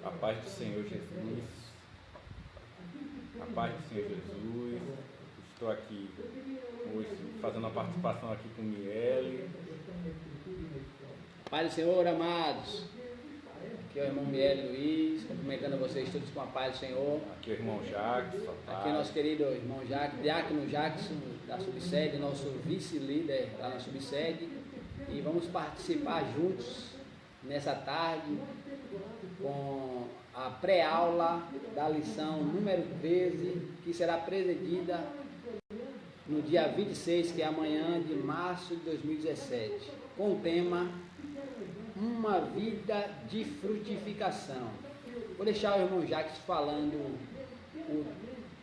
A paz do Senhor Jesus. A paz do Senhor Jesus. Estou aqui hoje fazendo uma participação aqui com o Miele. Paz do Senhor, amados. Aqui é o irmão Miele Luiz, cumprimentando vocês todos com a paz do Senhor. Aqui é o irmão Jackson. Aqui é o nosso querido irmão Jackson, Diácono Jackson, da subsede, nosso vice-líder lá na subsede. E vamos participar juntos nessa tarde com a pré-aula da lição número 13, que será presidida no dia 26, que é amanhã de março de 2017, com o tema Uma Vida de Frutificação. Vou deixar o irmão Jacques falando o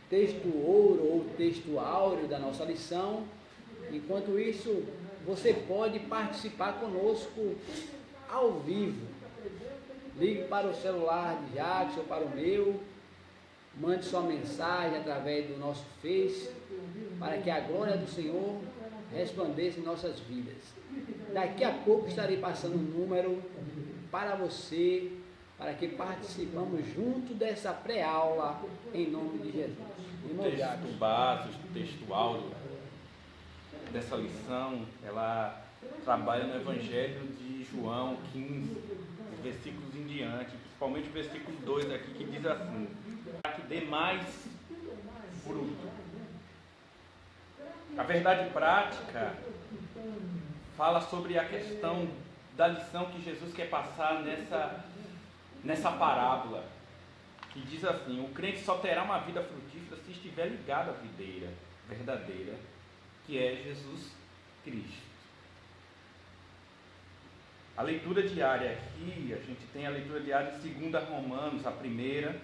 texto ouro ou o texto áureo da nossa lição. Enquanto isso, você pode participar conosco ao vivo. Ligue para o celular de Jacques ou para o meu, mande sua mensagem através do nosso Face, para que a glória do Senhor resplandeça em nossas vidas. Daqui a pouco estarei passando um número para você, para que participamos junto dessa pré-aula, em nome de Jesus. O texto base, o texto áureo dessa lição, ela trabalha no Evangelho de João 15, versículos em diante, principalmente o versículo 2 aqui, que diz assim: para que dê mais fruto. A verdade prática fala sobre a questão da lição que Jesus quer passar nessa parábola, que diz assim: o crente só terá uma vida frutífera se estiver ligado à videira verdadeira, que é Jesus Cristo. A leitura diária aqui, a gente tem a leitura diária de 2 Romanos, a primeira,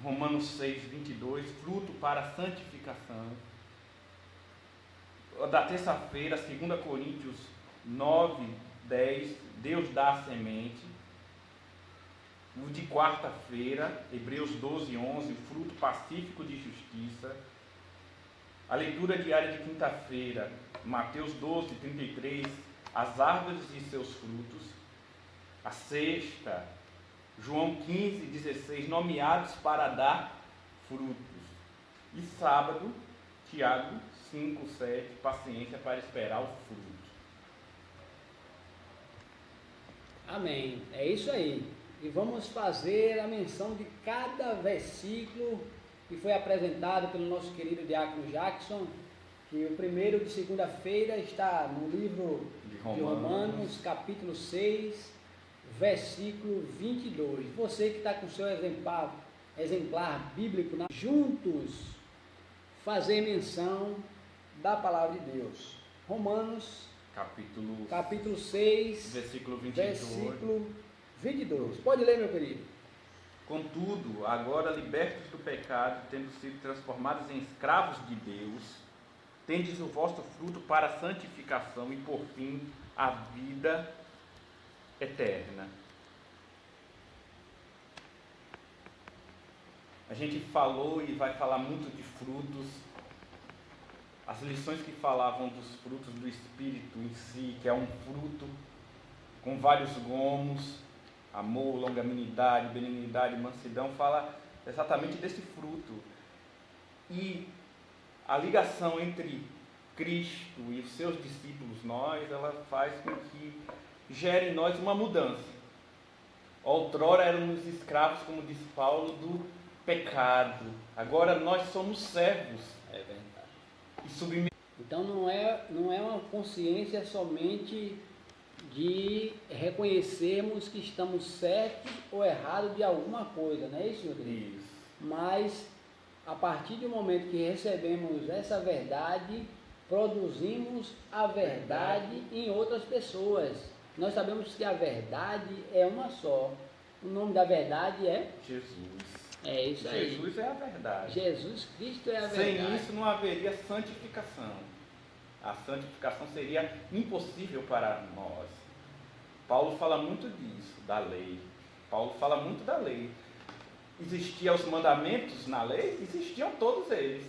Romanos 6, 22, fruto para a santificação. Da terça-feira, 2 Coríntios 9, 10, Deus dá a semente. O de quarta-feira, Hebreus 12, 11, fruto pacífico de justiça. A leitura diária de quinta-feira, Mateus 12, 33, as árvores e seus frutos. A sexta, João 15, 16, nomeados para dar frutos. E sábado, Tiago 5, 7, paciência para esperar o fruto. Amém, é isso aí. E vamos fazer a menção de cada versículo que foi apresentado pelo nosso querido Diácono Jackson, que o primeiro de segunda-feira está no livro de Romanos, capítulo 6, versículo 22. Você que está com o seu exemplar bíblico, juntos fazer menção da palavra de Deus. Romanos, capítulo 6, versículo 22. Pode ler, meu querido. Contudo, agora libertos do pecado, tendo sido transformados em escravos de Deus, tendes o vosso fruto para a santificação e, por fim, a vida eterna. A gente falou e vai falar muito de frutos. As lições que falavam dos frutos do Espírito em si, que é um fruto com vários gomos, amor, longanimidade, benignidade, mansidão, fala exatamente desse fruto. E a ligação entre Cristo e os seus discípulos, ela faz com que gere em nós uma mudança. Outrora éramos escravos, como diz Paulo, do pecado. Agora nós somos servos. É verdade. E submetidos. Então não é uma consciência somente de reconhecermos que estamos certos ou errados de alguma coisa, não é isso, meu querido? Isso. Mas a partir do momento que recebemos essa verdade, produzimos a verdade em outras pessoas. Nós sabemos que a verdade é uma só. O nome da verdade é Jesus. É isso aí. Jesus é a verdade. Jesus Cristo é a verdade. Sem isso não haveria santificação. A santificação seria impossível para nós. Paulo fala muito disso, da lei. Paulo fala muito da lei. Existiam os mandamentos na lei? Existiam todos eles.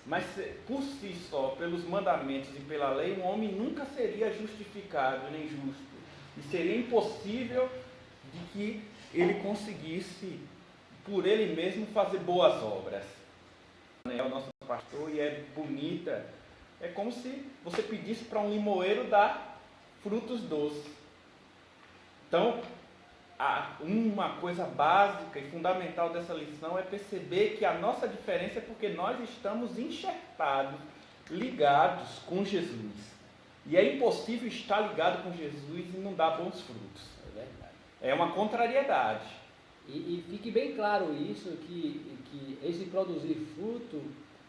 Mas por si só, pelos mandamentos e pela lei, um homem nunca seria justificado nem justo. E seria impossível de que ele conseguisse, por ele mesmo, fazer boas obras. É o nosso pastor e é bonita. É como se você pedisse para um limoeiro dar frutos doces. Então, uma coisa básica e fundamental dessa lição é perceber que a nossa diferença é porque nós estamos enxertados, ligados com Jesus. E é impossível estar ligado com Jesus e não dar bons frutos. É verdade. É uma contrariedade. E fique bem claro isso, que esse produzir fruto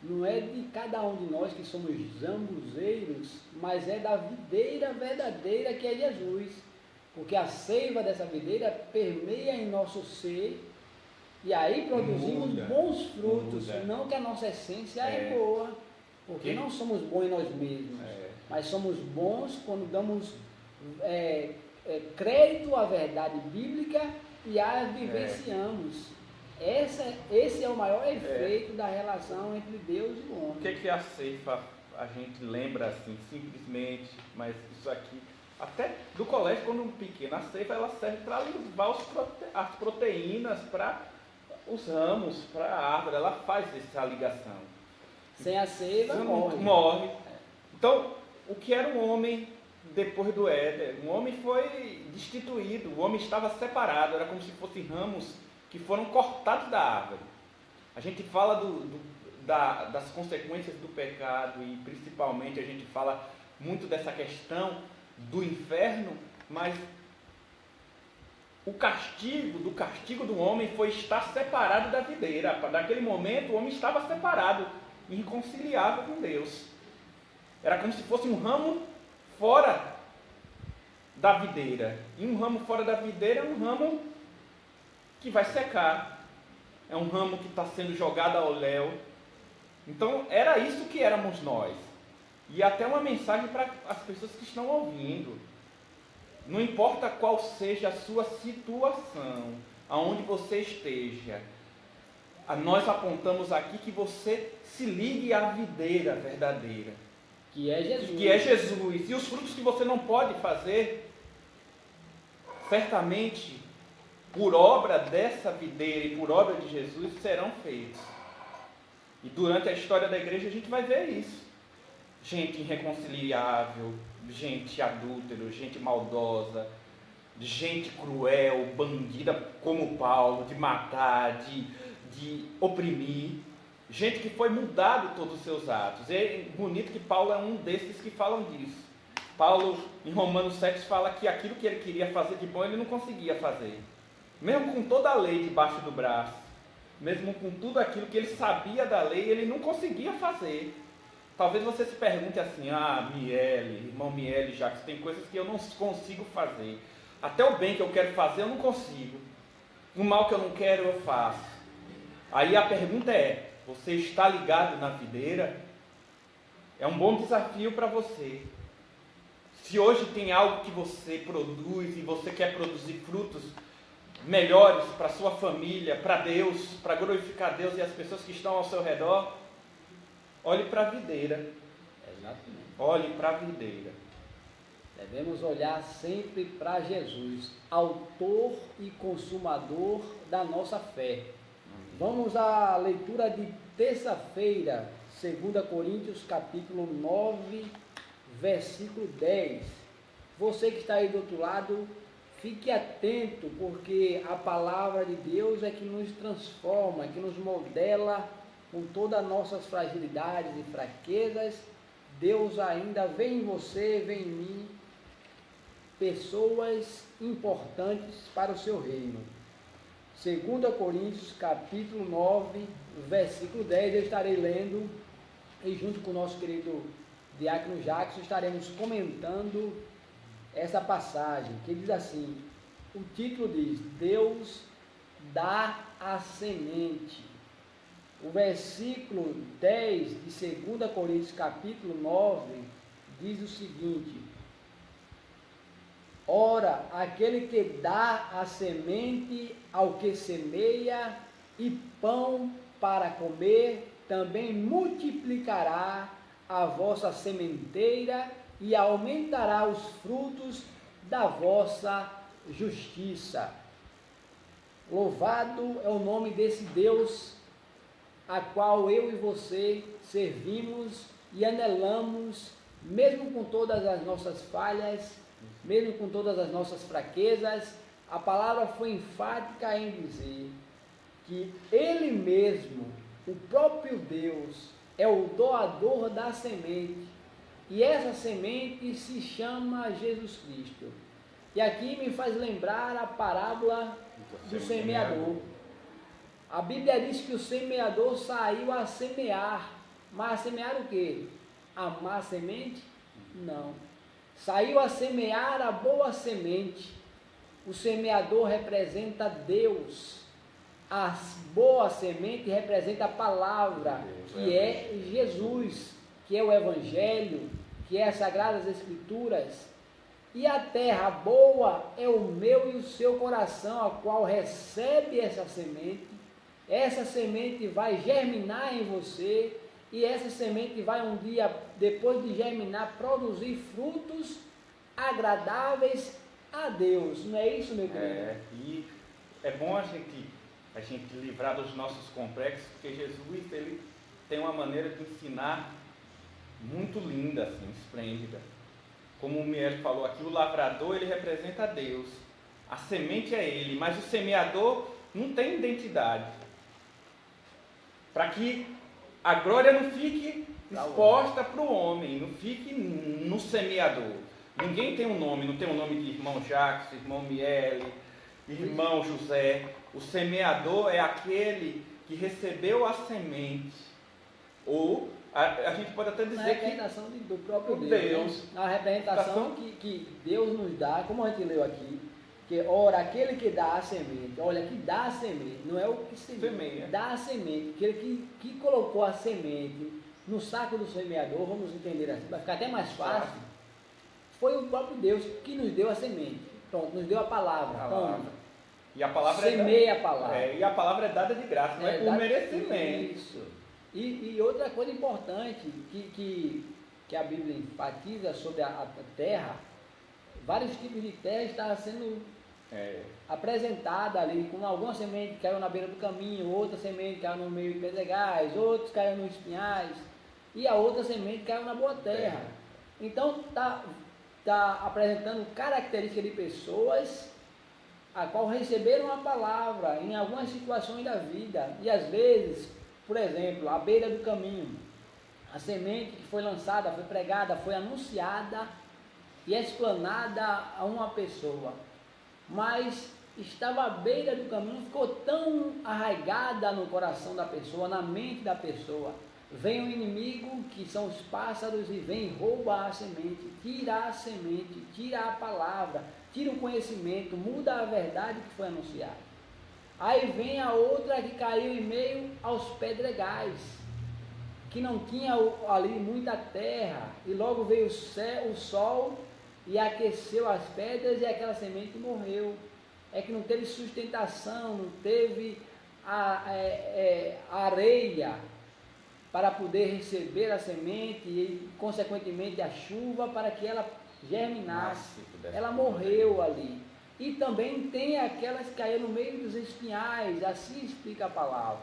não é de cada um de nós que somos zambuzeiros, mas é da videira verdadeira que é Jesus. Porque a seiva dessa videira permeia em nosso ser e aí produzimos bons frutos, não que a nossa essência é boa, porque não somos bons em nós mesmos, mas somos bons quando damos crédito à verdade bíblica e a vivenciamos. Esse é o maior efeito da relação entre Deus e o homem. O que é a ceifa? A gente lembra assim, simplesmente, mas isso aqui, até do colégio, quando pequeno, a ceifa ela serve para levar as proteínas para os ramos, para a árvore, ela faz essa ligação. Sem a seiva, morre. Então, o que era um homem depois do Éden? O homem foi destituído, o homem estava separado, era como se fossem ramos que foram cortados da árvore. A gente fala das consequências do pecado e principalmente a gente fala muito dessa questão do inferno, mas o castigo do homem foi estar separado da videira. Naquele momento o homem estava separado, irreconciliável com Deus. Era como se fosse um ramo fora da videira. E um ramo fora da videira é um ramo que vai secar. É um ramo que está sendo jogado ao léu. Então era isso que éramos nós. E até uma mensagem para as pessoas que estão ouvindo. Não importa qual seja a sua situação, aonde você esteja, nós apontamos aqui que você se ligue à videira verdadeira. Que é Jesus. Que é Jesus. E os frutos que você não pode fazer, certamente, por obra dessa videira e por obra de Jesus, serão feitos. E durante a história da igreja a gente vai ver isso. Gente irreconciliável, gente adúltero, gente maldosa, gente cruel, bandida como Paulo, de matar, de oprimir, gente que foi mudado todos os seus atos. É bonito que Paulo é um desses que falam disso. Paulo, em Romanos 7, fala que aquilo que ele queria fazer de bom, ele não conseguia fazer. Mesmo com toda a lei debaixo do braço, mesmo com tudo aquilo que ele sabia da lei, ele não conseguia fazer. Talvez você se pergunte assim, irmão Miele, Jacques, tem coisas que eu não consigo fazer. Até o bem que eu quero fazer eu não consigo. O mal que eu não quero eu faço. Aí a pergunta é, você está ligado na videira? É um bom desafio para você. Se hoje tem algo que você produz e você quer produzir frutos melhores para a sua família, para Deus, para glorificar Deus e as pessoas que estão ao seu redor, olhe para a videira. Exatamente. Olhe para a videira. Devemos olhar sempre para Jesus, autor e consumador da nossa fé. Vamos à leitura de terça-feira, 2 Coríntios capítulo 9, versículo 10. Você que está aí do outro lado, fique atento, porque a palavra de Deus é que nos transforma, que nos modela com todas as nossas fragilidades e fraquezas. Deus ainda vê em você, vê em mim, pessoas importantes para o seu reino. 2 Coríntios capítulo 9, versículo 10, eu estarei lendo, e junto com o nosso querido Diácono Jackson, estaremos comentando essa passagem, que diz assim, o título diz, Deus dá a semente. O versículo 10 de 2 Coríntios capítulo 9 diz o seguinte, ora, aquele que dá a semente ao que semeia e pão para comer, também multiplicará a vossa sementeira e aumentará os frutos da vossa justiça, Louvado é o nome desse Deus a qual eu e você servimos e anelamos, mesmo com todas as nossas falhas, mesmo com todas as nossas fraquezas. A palavra foi enfática em dizer que Ele mesmo, o próprio Deus, é o doador da semente, e essa semente se chama Jesus Cristo. E aqui me faz lembrar a parábola do semeador. A Bíblia diz que o semeador saiu a semear, mas a semear o quê? A má semente? Não. Saiu a semear a boa semente. O semeador representa Deus. A boa semente representa a palavra, que é Jesus, que é o Evangelho, que é as Sagradas Escrituras. E a terra boa é o meu e o seu coração, a qual recebe essa semente. Essa semente vai germinar em você, e essa semente vai um dia, depois de germinar, produzir frutos agradáveis a Deus. Não é isso, meu querido? E é bom a gente livrar dos nossos complexos, porque Jesus, ele tem uma maneira de ensinar muito linda, assim, esplêndida. Como o Miel falou aqui, o lavrador, ele representa Deus, a semente é ele, mas o semeador não tem identidade, para que a glória não fique exposta para o homem, não fique no semeador. Ninguém tem um nome, não tem o nome de irmão Jacques, irmão Miele, irmão José. O semeador é aquele que recebeu a semente, ou a gente pode até dizer a representação do próprio Deus. Né? A representação que Deus nos dá, como a gente leu aqui, que ora, aquele que dá a semente, olha, que dá a semente, não é o que semeia, dá a semente, aquele que colocou a semente no saco do semeador, vamos entender assim, vai ficar até mais fácil, foi o próprio Deus que nos deu a semente, pronto, nos deu a palavra. E a palavra semeia a palavra. E a palavra é dada de graça, não é por merecimento. Isso. E outra coisa importante que a Bíblia enfatiza sobre a terra, vários tipos de terra estavam sendo apresentada ali, com alguma semente que caiu na beira do caminho, outra semente caiu no meio de pedregais, outros caiu nos espinhais, e a outra semente caiu na boa terra. Então está apresentando características de pessoas a qual receberam a palavra em algumas situações da vida, e às vezes, por exemplo, à beira do caminho, a semente que foi lançada, foi pregada, foi anunciada e explanada a uma pessoa, mas estava à beira do caminho, ficou tão arraigada no coração da pessoa, na mente da pessoa. Vem o inimigo, que são os pássaros, e vem roubar a semente, tira a semente, tira a palavra, tira o conhecimento, muda a verdade que foi anunciada. Aí vem a outra que caiu em meio aos pedregais, que não tinha ali muita terra, e logo veio o sol e aqueceu as pedras, e aquela semente morreu. É que não teve sustentação, não teve a areia para poder receber a semente e consequentemente a chuva para que ela germinasse. Ela morreu ali. E também tem aquelas que caíram no meio dos espinhais, assim explica a palavra.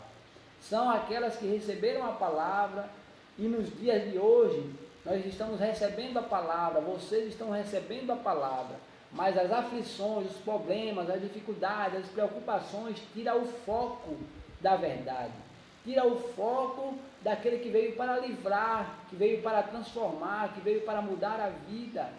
São aquelas que receberam a palavra, e nos dias de hoje nós estamos recebendo a palavra, vocês estão recebendo a palavra, mas as aflições, os problemas, as dificuldades, as preocupações tiram o foco da verdade, tira o foco daquele que veio para livrar, que veio para transformar, que veio para mudar a vida.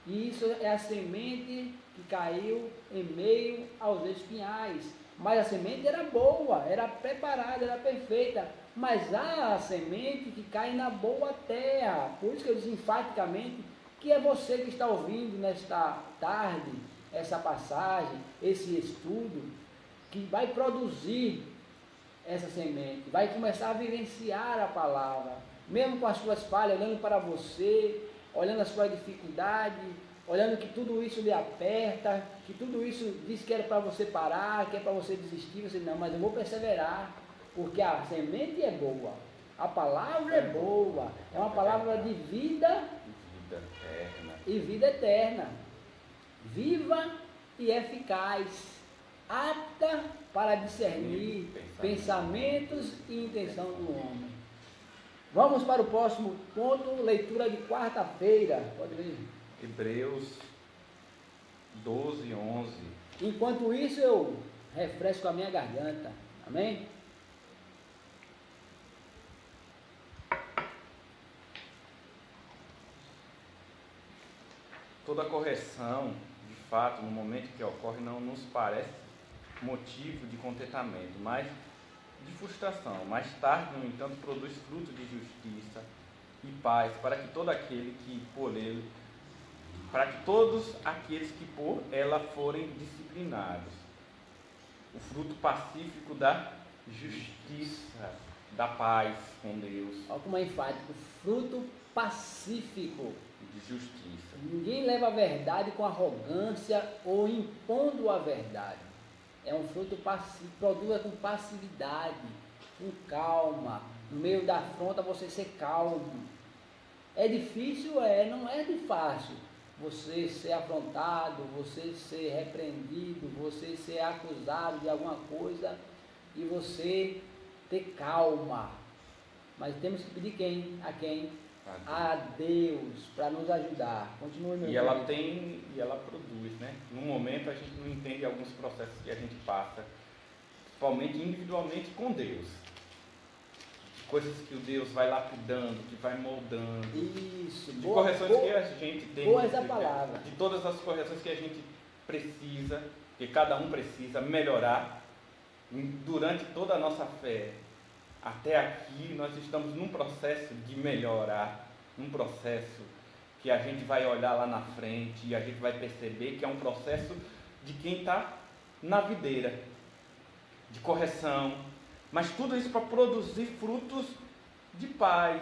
E isso é a semente que caiu em meio aos espinhais. Mas a semente era boa, era preparada, era perfeita. Mas há a semente que cai na boa terra. Por isso que eu disse enfaticamente que é você que está ouvindo nesta tarde essa passagem, esse estudo, que vai produzir essa semente, vai começar a vivenciar a palavra, mesmo com as suas falhas, olhando para você, olhando as suas dificuldades, olhando que tudo isso lhe aperta, que tudo isso diz que era para você parar, que é para você desistir. Você não, mas eu vou perseverar, porque a semente é boa, a palavra é boa, é uma palavra de vida e vida eterna, viva e eficaz. apta para discernir pensamentos e intenção do homem. Vamos para o próximo ponto, leitura de quarta-feira. Pode ler. Hebreus 12, 11. Enquanto isso, eu refresco a minha garganta. Amém? Toda correção, de fato, no momento que ocorre, não nos parece motivo de contentamento, mas de frustração. Mais tarde, no entanto, produz fruto de justiça e paz para que todo aquele que por ele, para que todos aqueles que por ela forem disciplinados. O fruto pacífico da justiça, da paz com Deus. Olha como é enfático, fruto pacífico. De justiça. Ninguém leva a verdade com arrogância ou impondo a verdade. É um fruto passivo, produz com passividade, com calma. No meio da afronta você ser calmo. É difícil? Não é de fácil. Você ser afrontado, você ser repreendido, você ser acusado de alguma coisa e você ter calma. Mas temos que pedir quem? A quem? A Deus, para nos ajudar. Continue, meu E ela tem, e ela produz, né? No momento a gente não entende alguns processos que a gente passa, principalmente individualmente com Deus. Coisas que o Deus vai lapidando, que vai moldando. Isso. De correções que a gente tem. Boa essa palavra. De todas as correções que a gente precisa, que cada um precisa melhorar durante toda a nossa fé. Até aqui nós estamos num processo de melhorar, num processo que a gente vai olhar lá na frente e a gente vai perceber que é um processo de quem está na videira, de correção, mas tudo isso para produzir frutos de paz,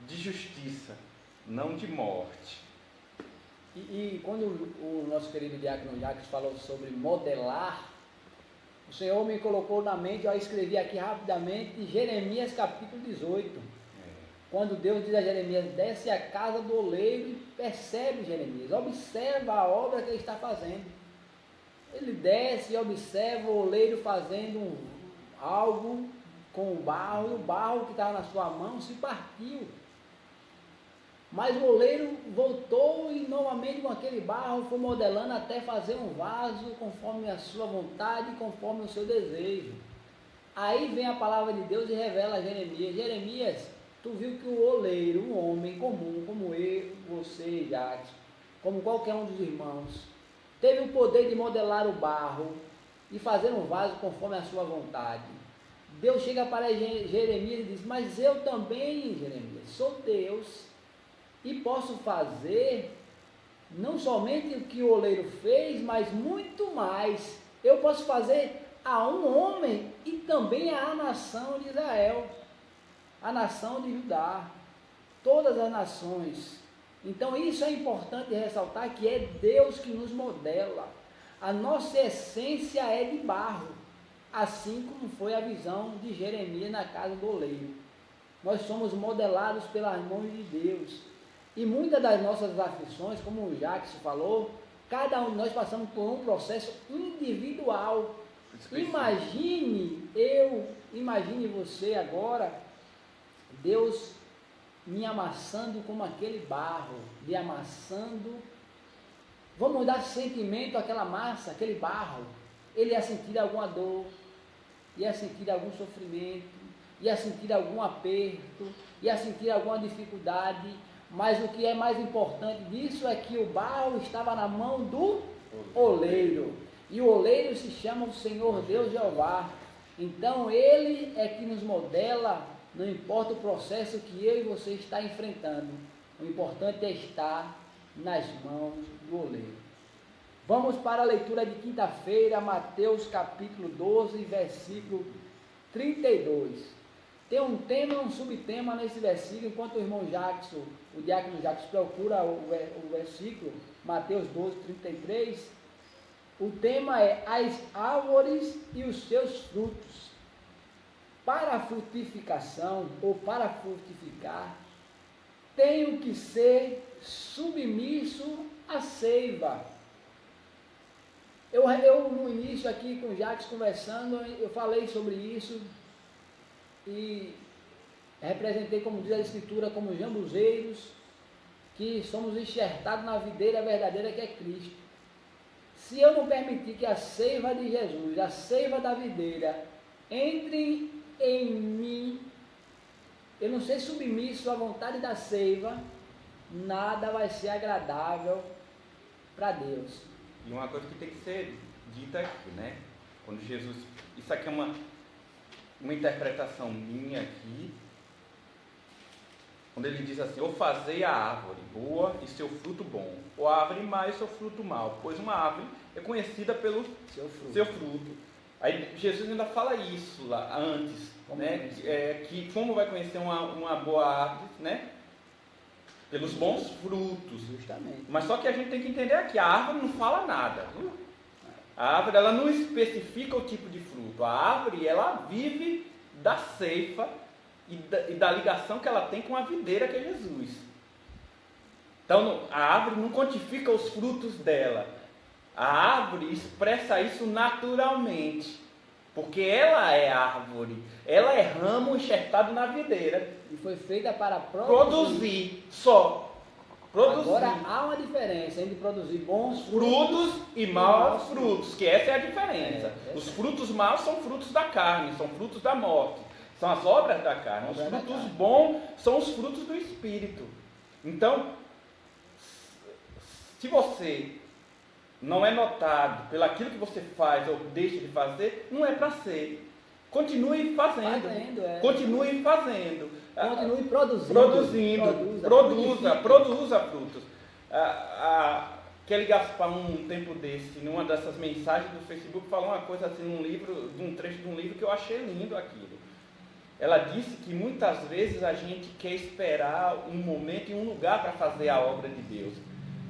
de justiça, não de morte. E quando o nosso querido diácono Jacques falou sobre modelar, o Senhor me colocou na mente, eu escrevi aqui rapidamente, Jeremias capítulo 18. Quando Deus diz a Jeremias, desce à casa do oleiro e percebe Jeremias, observa a obra que ele está fazendo. Ele desce e observa o oleiro fazendo algo com o barro, e o barro que estava na sua mão se partiu. Mas o oleiro voltou e novamente com aquele barro foi modelando até fazer um vaso conforme a sua vontade, conforme o seu desejo. Aí vem a palavra de Deus e revela a Jeremias. Jeremias, tu viu que o oleiro, um homem comum, como eu, você, Jacques, como qualquer um dos irmãos, teve o poder de modelar o barro e fazer um vaso conforme a sua vontade. Deus chega para Jeremias e diz, mas eu também, Jeremias, sou Deus, e posso fazer não somente o que o oleiro fez, mas muito mais. Eu posso fazer a um homem e também à nação de Israel, a nação de Judá, todas as nações. Então isso é importante ressaltar, que é Deus que nos modela. A nossa essência é de barro, assim como foi a visão de Jeremias na casa do oleiro. Nós somos modelados pelas mãos de Deus. E muitas das nossas aflições, como o Jacques falou, cada um de nós passamos por um processo individual. Imagine você agora, Deus me amassando como aquele barro, me amassando. Vamos dar sentimento àquela massa, aquele barro. Ele ia sentir alguma dor, ia sentir algum sofrimento, ia sentir algum aperto, ia sentir alguma dificuldade. Mas o que é mais importante disso é que o barro estava na mão do oleiro. E o oleiro se chama o Senhor Deus Jeová. Então ele é que nos modela, não importa o processo que eu e você está enfrentando. O importante é estar nas mãos do oleiro. Vamos para a leitura de quinta-feira, Mateus capítulo 12, versículo 32. Tem um tema, um subtema nesse versículo, enquanto o irmão Jacques, o diácono Jacques procura o versículo, Mateus 12, 33, o tema é as árvores e os seus frutos. Para a frutificação, ou para frutificar, tenho que ser submisso à seiva. Eu no início aqui com o Jacques conversando, eu falei sobre isso e representei, como diz a Escritura, como jambuzeiros, que somos enxertados na videira verdadeira que é Cristo. Se eu não permitir que a seiva de Jesus, a seiva da videira, entre em mim, eu não ser submisso à vontade da seiva, nada vai ser agradável para Deus. E uma coisa que tem que ser dita aqui, né? Quando Jesus... Isso aqui é uma interpretação minha aqui. Quando ele diz assim, ou fazei a árvore boa e seu fruto bom, ou a árvore má e seu fruto mau, pois uma árvore é conhecida pelo seu fruto. Aí Jesus ainda fala isso lá antes, como né? Que como vai conhecer uma boa árvore, né? Pelos bons frutos. Justamente. Mas só que a gente tem que entender aqui, a árvore não fala nada, viu? A árvore, ela não especifica o tipo de fruto. A árvore, ela vive da ceifa e da ligação que ela tem com a videira, que é Jesus. Então, a árvore não quantifica os frutos dela. A árvore expressa isso naturalmente, porque ela é árvore, ela é ramo enxertado na videira. E foi feita para produzir. Agora há uma diferença entre produzir bons frutos e maus frutos, que essa é a diferença. Os frutos maus são frutos da carne, são frutos da morte, são as obras da carne. Os frutos bons são os frutos do Espírito. Então, se você não é notado pelo aquilo que você faz ou deixa de fazer, não é para ser. Continue fazendo. Continue fazendo. Continue produzindo. Produza frutos. Kelly Gaspar, um tempo desse, numa dessas mensagens do Facebook, falou uma coisa assim, um trecho de um livro que eu achei lindo aquilo. Ela disse que muitas vezes a gente quer esperar um momento e um lugar para fazer a obra de Deus.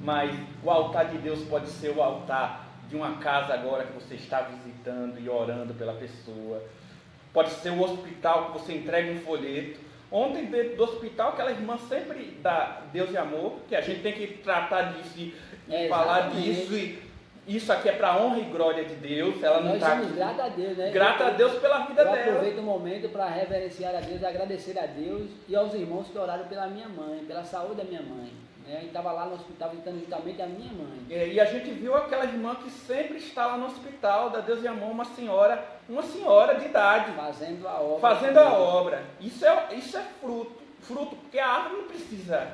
Mas o altar de Deus pode ser o altar de uma casa agora que você está visitando e orando pela pessoa. Pode ser o hospital que você entrega um folheto. Ontem dentro do hospital aquela irmã sempre dá Deus e amor, que a gente tem que tratar disso e falar disso. E isso aqui é para honra e glória de Deus. Ela não está aqui. Grata a Deus, né? Grata a Deus pela vida dela. Eu aproveito o momento para reverenciar a Deus, agradecer a Deus e aos irmãos que oraram pela minha mãe, pela saúde da minha mãe. E estava lá no hospital visitando justamente a minha mãe. E a gente viu aquela irmã que sempre está lá no hospital, da Deus e Amor, uma senhora de idade. Fazendo a obra. Isso é fruto, porque a árvore não precisa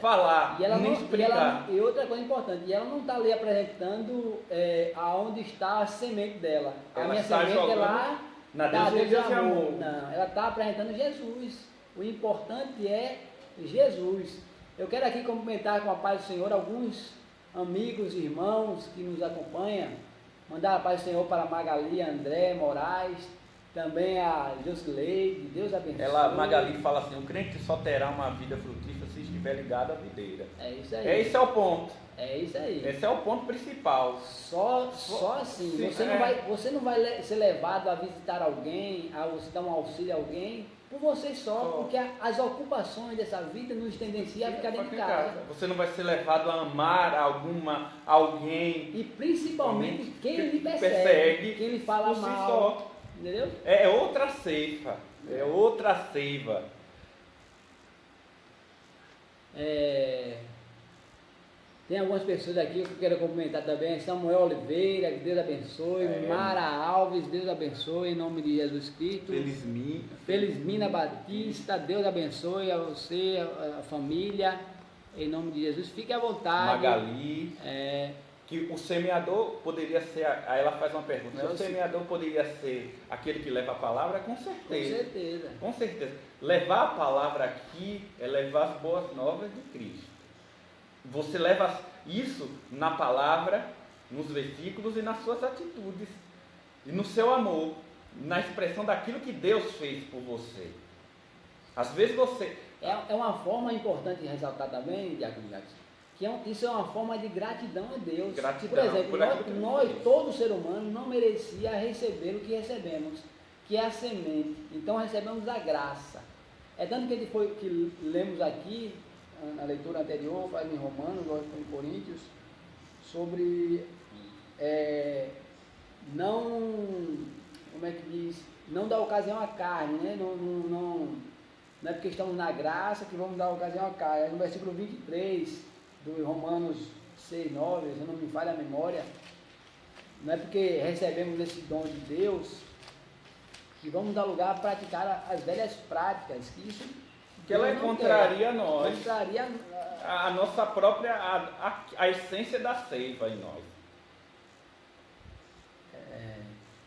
falar, nem explicar. E outra coisa importante, ela não está ali apresentando aonde está a semente dela. A minha semente é lá na Deus e Amor. Não, ela está apresentando Jesus. O importante é Jesus. Eu quero aqui cumprimentar com a paz do Senhor alguns amigos, irmãos que nos acompanham. Mandar a paz do Senhor para a Magali, André, Moraes, também a Josileide, Deus abençoe. Magali fala assim, o crente só terá uma vida frutífera se estiver ligado à videira. É isso aí. Esse é o ponto. É isso aí. Esse é o ponto principal. Só assim. Sim, você não vai ser levado a visitar alguém, a você dar um auxílio a alguém, por você só, porque as ocupações dessa vida nos tendenciam a ficar dentro de casa. Você não vai ser levado a amar alguém. E principalmente quem lhe persegue, quem lhe fala mal. Só. Entendeu? É outra ceifa. É outra seiva. Tem algumas pessoas aqui que eu quero cumprimentar também. Samuel Oliveira, que Deus abençoe. Mara Alves, Deus abençoe, em nome de Jesus Cristo. Felismina Batista, Deus abençoe a você, a família, em nome de Jesus. Fique à vontade. Magali. Que o semeador poderia ser, aí ela faz uma pergunta, o semeador poderia ser aquele que leva a palavra? Com certeza. Com certeza. Levar a palavra aqui é levar as boas novas de Cristo. Você leva isso na palavra, nos versículos e nas suas atitudes. E no seu amor, na expressão daquilo que Deus fez por você. Às vezes você... É uma forma importante de ressaltar também, Diácono Jackson, que isso é uma forma de gratidão a Deus. Gratidão. Por exemplo, nós, todo ser humano, não merecia receber o que recebemos, que é a semente. Então recebemos a graça. É tanto que lemos aqui, na leitura anterior, em Romanos, em Coríntios, sobre não, como é que diz, não dá ocasião à carne, né? Não é porque estamos na graça que vamos dar ocasião à carne. No versículo 23 do Romanos 6, 9, se não me falha a memória, não é porque recebemos esse dom de Deus que vamos dar lugar a praticar as velhas práticas, que isso que ela contraria a nós, contraria a nossa própria, a essência da seiva em nós.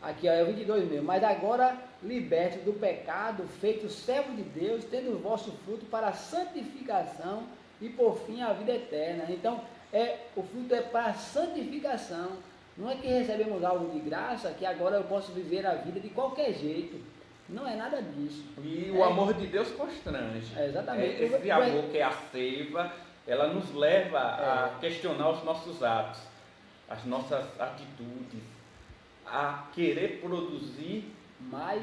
Aqui é o 22 mesmo. Mas agora libertos do pecado, feito servo de Deus, tendo o vosso fruto para a santificação e por fim a vida eterna. Então, o fruto é para a santificação. Não é que recebemos algo de graça, que agora eu posso viver a vida de qualquer jeito. Não é nada disso. E o amor de Deus constrange. Exatamente. Esse amor que é a seiva, ela nos leva a questionar os nossos atos, as nossas atitudes, a querer produzir mais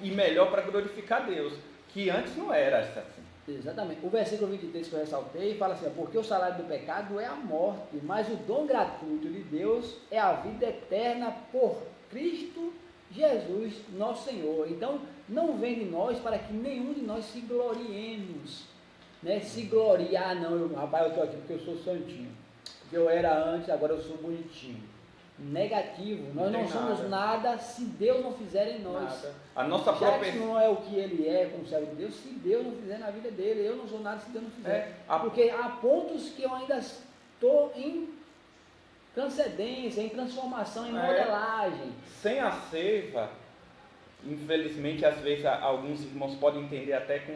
e melhor para glorificar Deus, que antes não era assim. Exatamente. O versículo 23 que eu ressaltei fala assim: porque o salário do pecado é a morte, mas o dom gratuito de Deus é a vida eterna por Cristo Jesus, nosso Senhor. Então, não vem de nós para que nenhum de nós se gloriemos, né? Se gloriar, não, rapaz, eu estou aqui porque eu sou santinho, porque eu era antes, agora eu sou bonitinho. Negativo, nós não somos nada se Deus não fizer em nós. Nada. A nossa própria não é o que ele é como servo de Deus, se Deus não fizer na vida dele. Eu não sou nada se Deus não fizer. Porque há pontos que eu ainda estou em transcendência, em transformação, em modelagem. Sem a seiva, infelizmente, às vezes alguns irmãos podem entender até com... A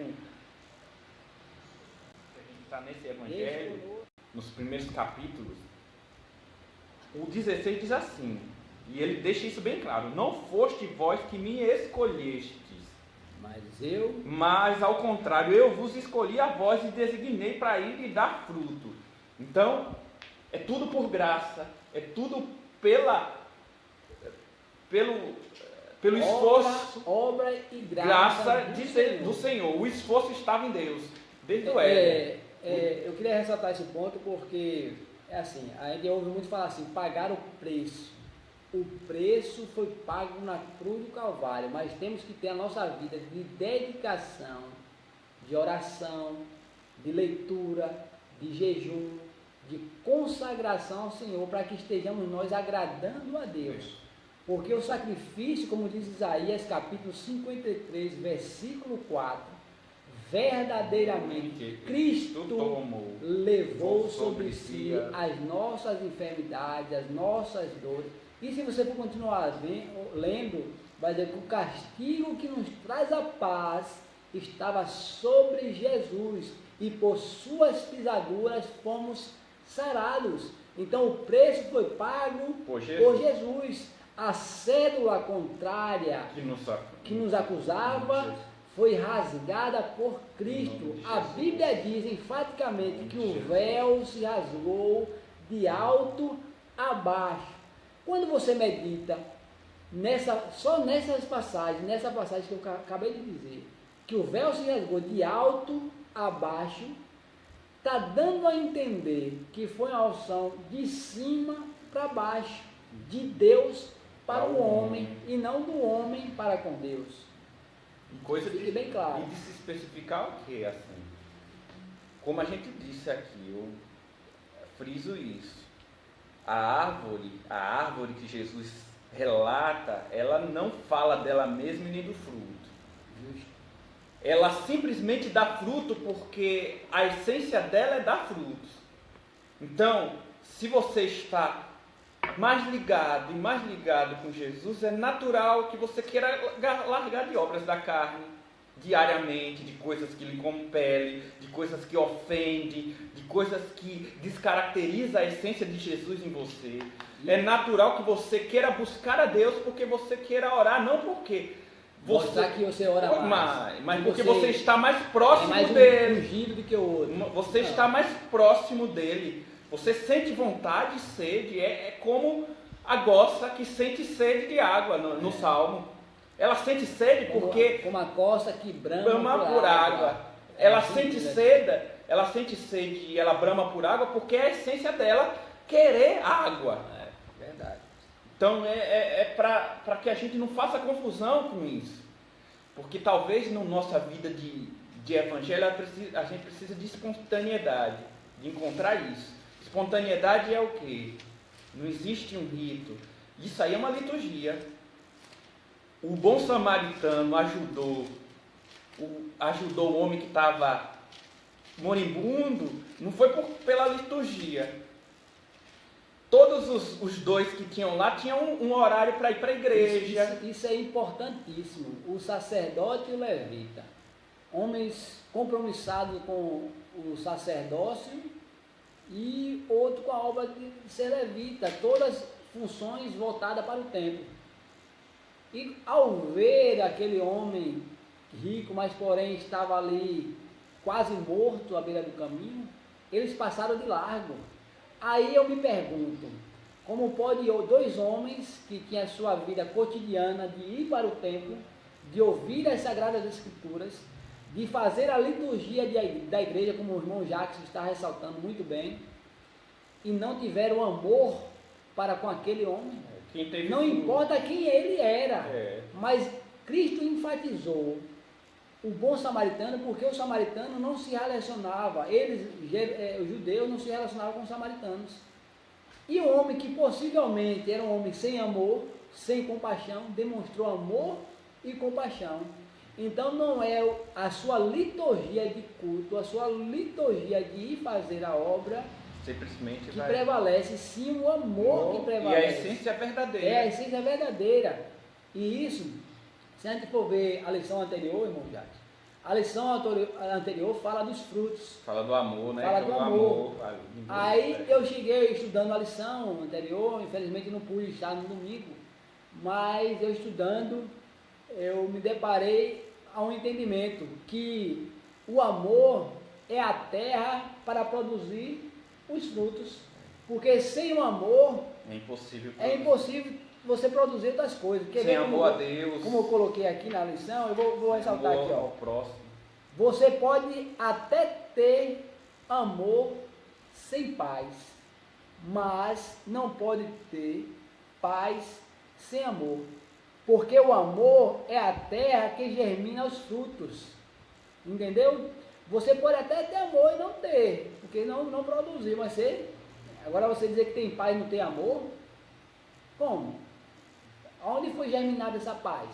gente está nesse evangelho, nos primeiros capítulos. O 16 diz assim, e ele deixa isso bem claro: não foste vós que me escolhestes, mas ao contrário, eu vos escolhi a vós e designei para ir e dar fruto. Então, é tudo por graça, é tudo pelo esforço, obra e graça do Senhor. O esforço estava em Deus, desde o Éden. Eu queria ressaltar esse ponto porque... É assim, a gente ouve muito falar assim, pagar o preço. O preço foi pago na cruz do Calvário, mas temos que ter a nossa vida de dedicação, de oração, de leitura, de jejum, de consagração ao Senhor, para que estejamos nós agradando a Deus. Porque o sacrifício, como diz Isaías capítulo 53, versículo 4, verdadeiramente Cristo levou sobre si as nossas enfermidades, as nossas dores. E se você for continuar lendo, vai dizer que o castigo que nos traz a paz estava sobre Jesus, e por suas pisaduras fomos sarados. Então o preço foi pago por Jesus. A cédula contrária que nos acusava foi rasgada por Cristo. A Bíblia diz enfaticamente que o véu se rasgou de alto a baixo. Quando você medita só nessa passagem que eu acabei de dizer, que o véu se rasgou de alto a baixo, está dando a entender que foi uma unção de cima para baixo, de Deus para o homem e não do homem para com Deus. Fique bem claro. E de se especificar o que assim? Como a gente disse aqui, eu friso isso. A árvore que Jesus relata, ela não fala dela mesma e nem do fruto. Justo. Ela simplesmente dá fruto porque a essência dela é dar frutos. Então, se você está mais ligado com Jesus, é natural que você queira largar de obras da carne diariamente, de coisas que lhe compelem, de coisas que ofendem, de coisas que descaracterizam a essência de Jesus em você. É natural que você queira buscar a Deus porque você queira orar, não porque mostrar que você ora mais, mas porque você está mais próximo dele. Ungido do que o outro. Você está mais próximo dele. Você sente vontade e sede, é como a gossa que sente sede de água no Salmo. Ela sente sede porque... Como a costa que brama por água. Ela sente sede e ela brama por água porque é a essência dela querer água. Então é para que a gente não faça confusão com isso. Porque talvez na nossa vida de evangelho a gente precisa de espontaneidade, de encontrar isso. Espontaneidade é o quê? Não existe um rito. Isso aí é uma liturgia. O bom samaritano ajudou o homem que estava moribundo, não foi pela liturgia. Todos os dois que tinham lá tinham um horário para ir para a igreja. Isso é importantíssimo. O sacerdote e o levita, homens compromissados com o sacerdócio e outro com a obra de ser levita, todas funções voltadas para o templo. E ao ver aquele homem rico, mas porém estava ali quase morto à beira do caminho, eles passaram de largo. Aí eu me pergunto, como pode dois homens que tinham a sua vida cotidiana de ir para o templo, de ouvir as Sagradas Escrituras, de fazer a liturgia da igreja, como o irmão Jacques está ressaltando muito bem, e não tiveram amor para com aquele homem? Não importa quem ele era, mas Cristo enfatizou o bom samaritano, porque o samaritano não se relacionava, os judeus não se relacionavam com os samaritanos. E o homem que possivelmente era um homem sem amor, sem compaixão, demonstrou amor e compaixão. Então não é a sua liturgia de culto, a sua liturgia de ir fazer a obra simplesmente que prevalece, sim o amor que prevalece. E a essência verdadeira. É a essência verdadeira. E isso, se a gente for ver a lição anterior, irmão Jacques, a lição anterior fala dos frutos. Fala do amor, né? Fala do amor. Aí eu cheguei estudando a lição anterior, infelizmente não pude estar no domingo, mas eu estudando, eu me deparei a um entendimento que o amor é a terra para produzir os frutos, porque sem o amor é impossível você produzir outras coisas. Sem amor a Deus, como eu coloquei aqui na lição, eu vou ressaltar aqui, ó. Próximo. Você pode até ter amor sem paz, mas não pode ter paz sem amor, porque o amor é a terra que germina os frutos, entendeu? Você pode até ter amor e não ter, porque não produzir, mas agora você dizer que tem paz e não tem amor, como? Onde foi germinada essa paz?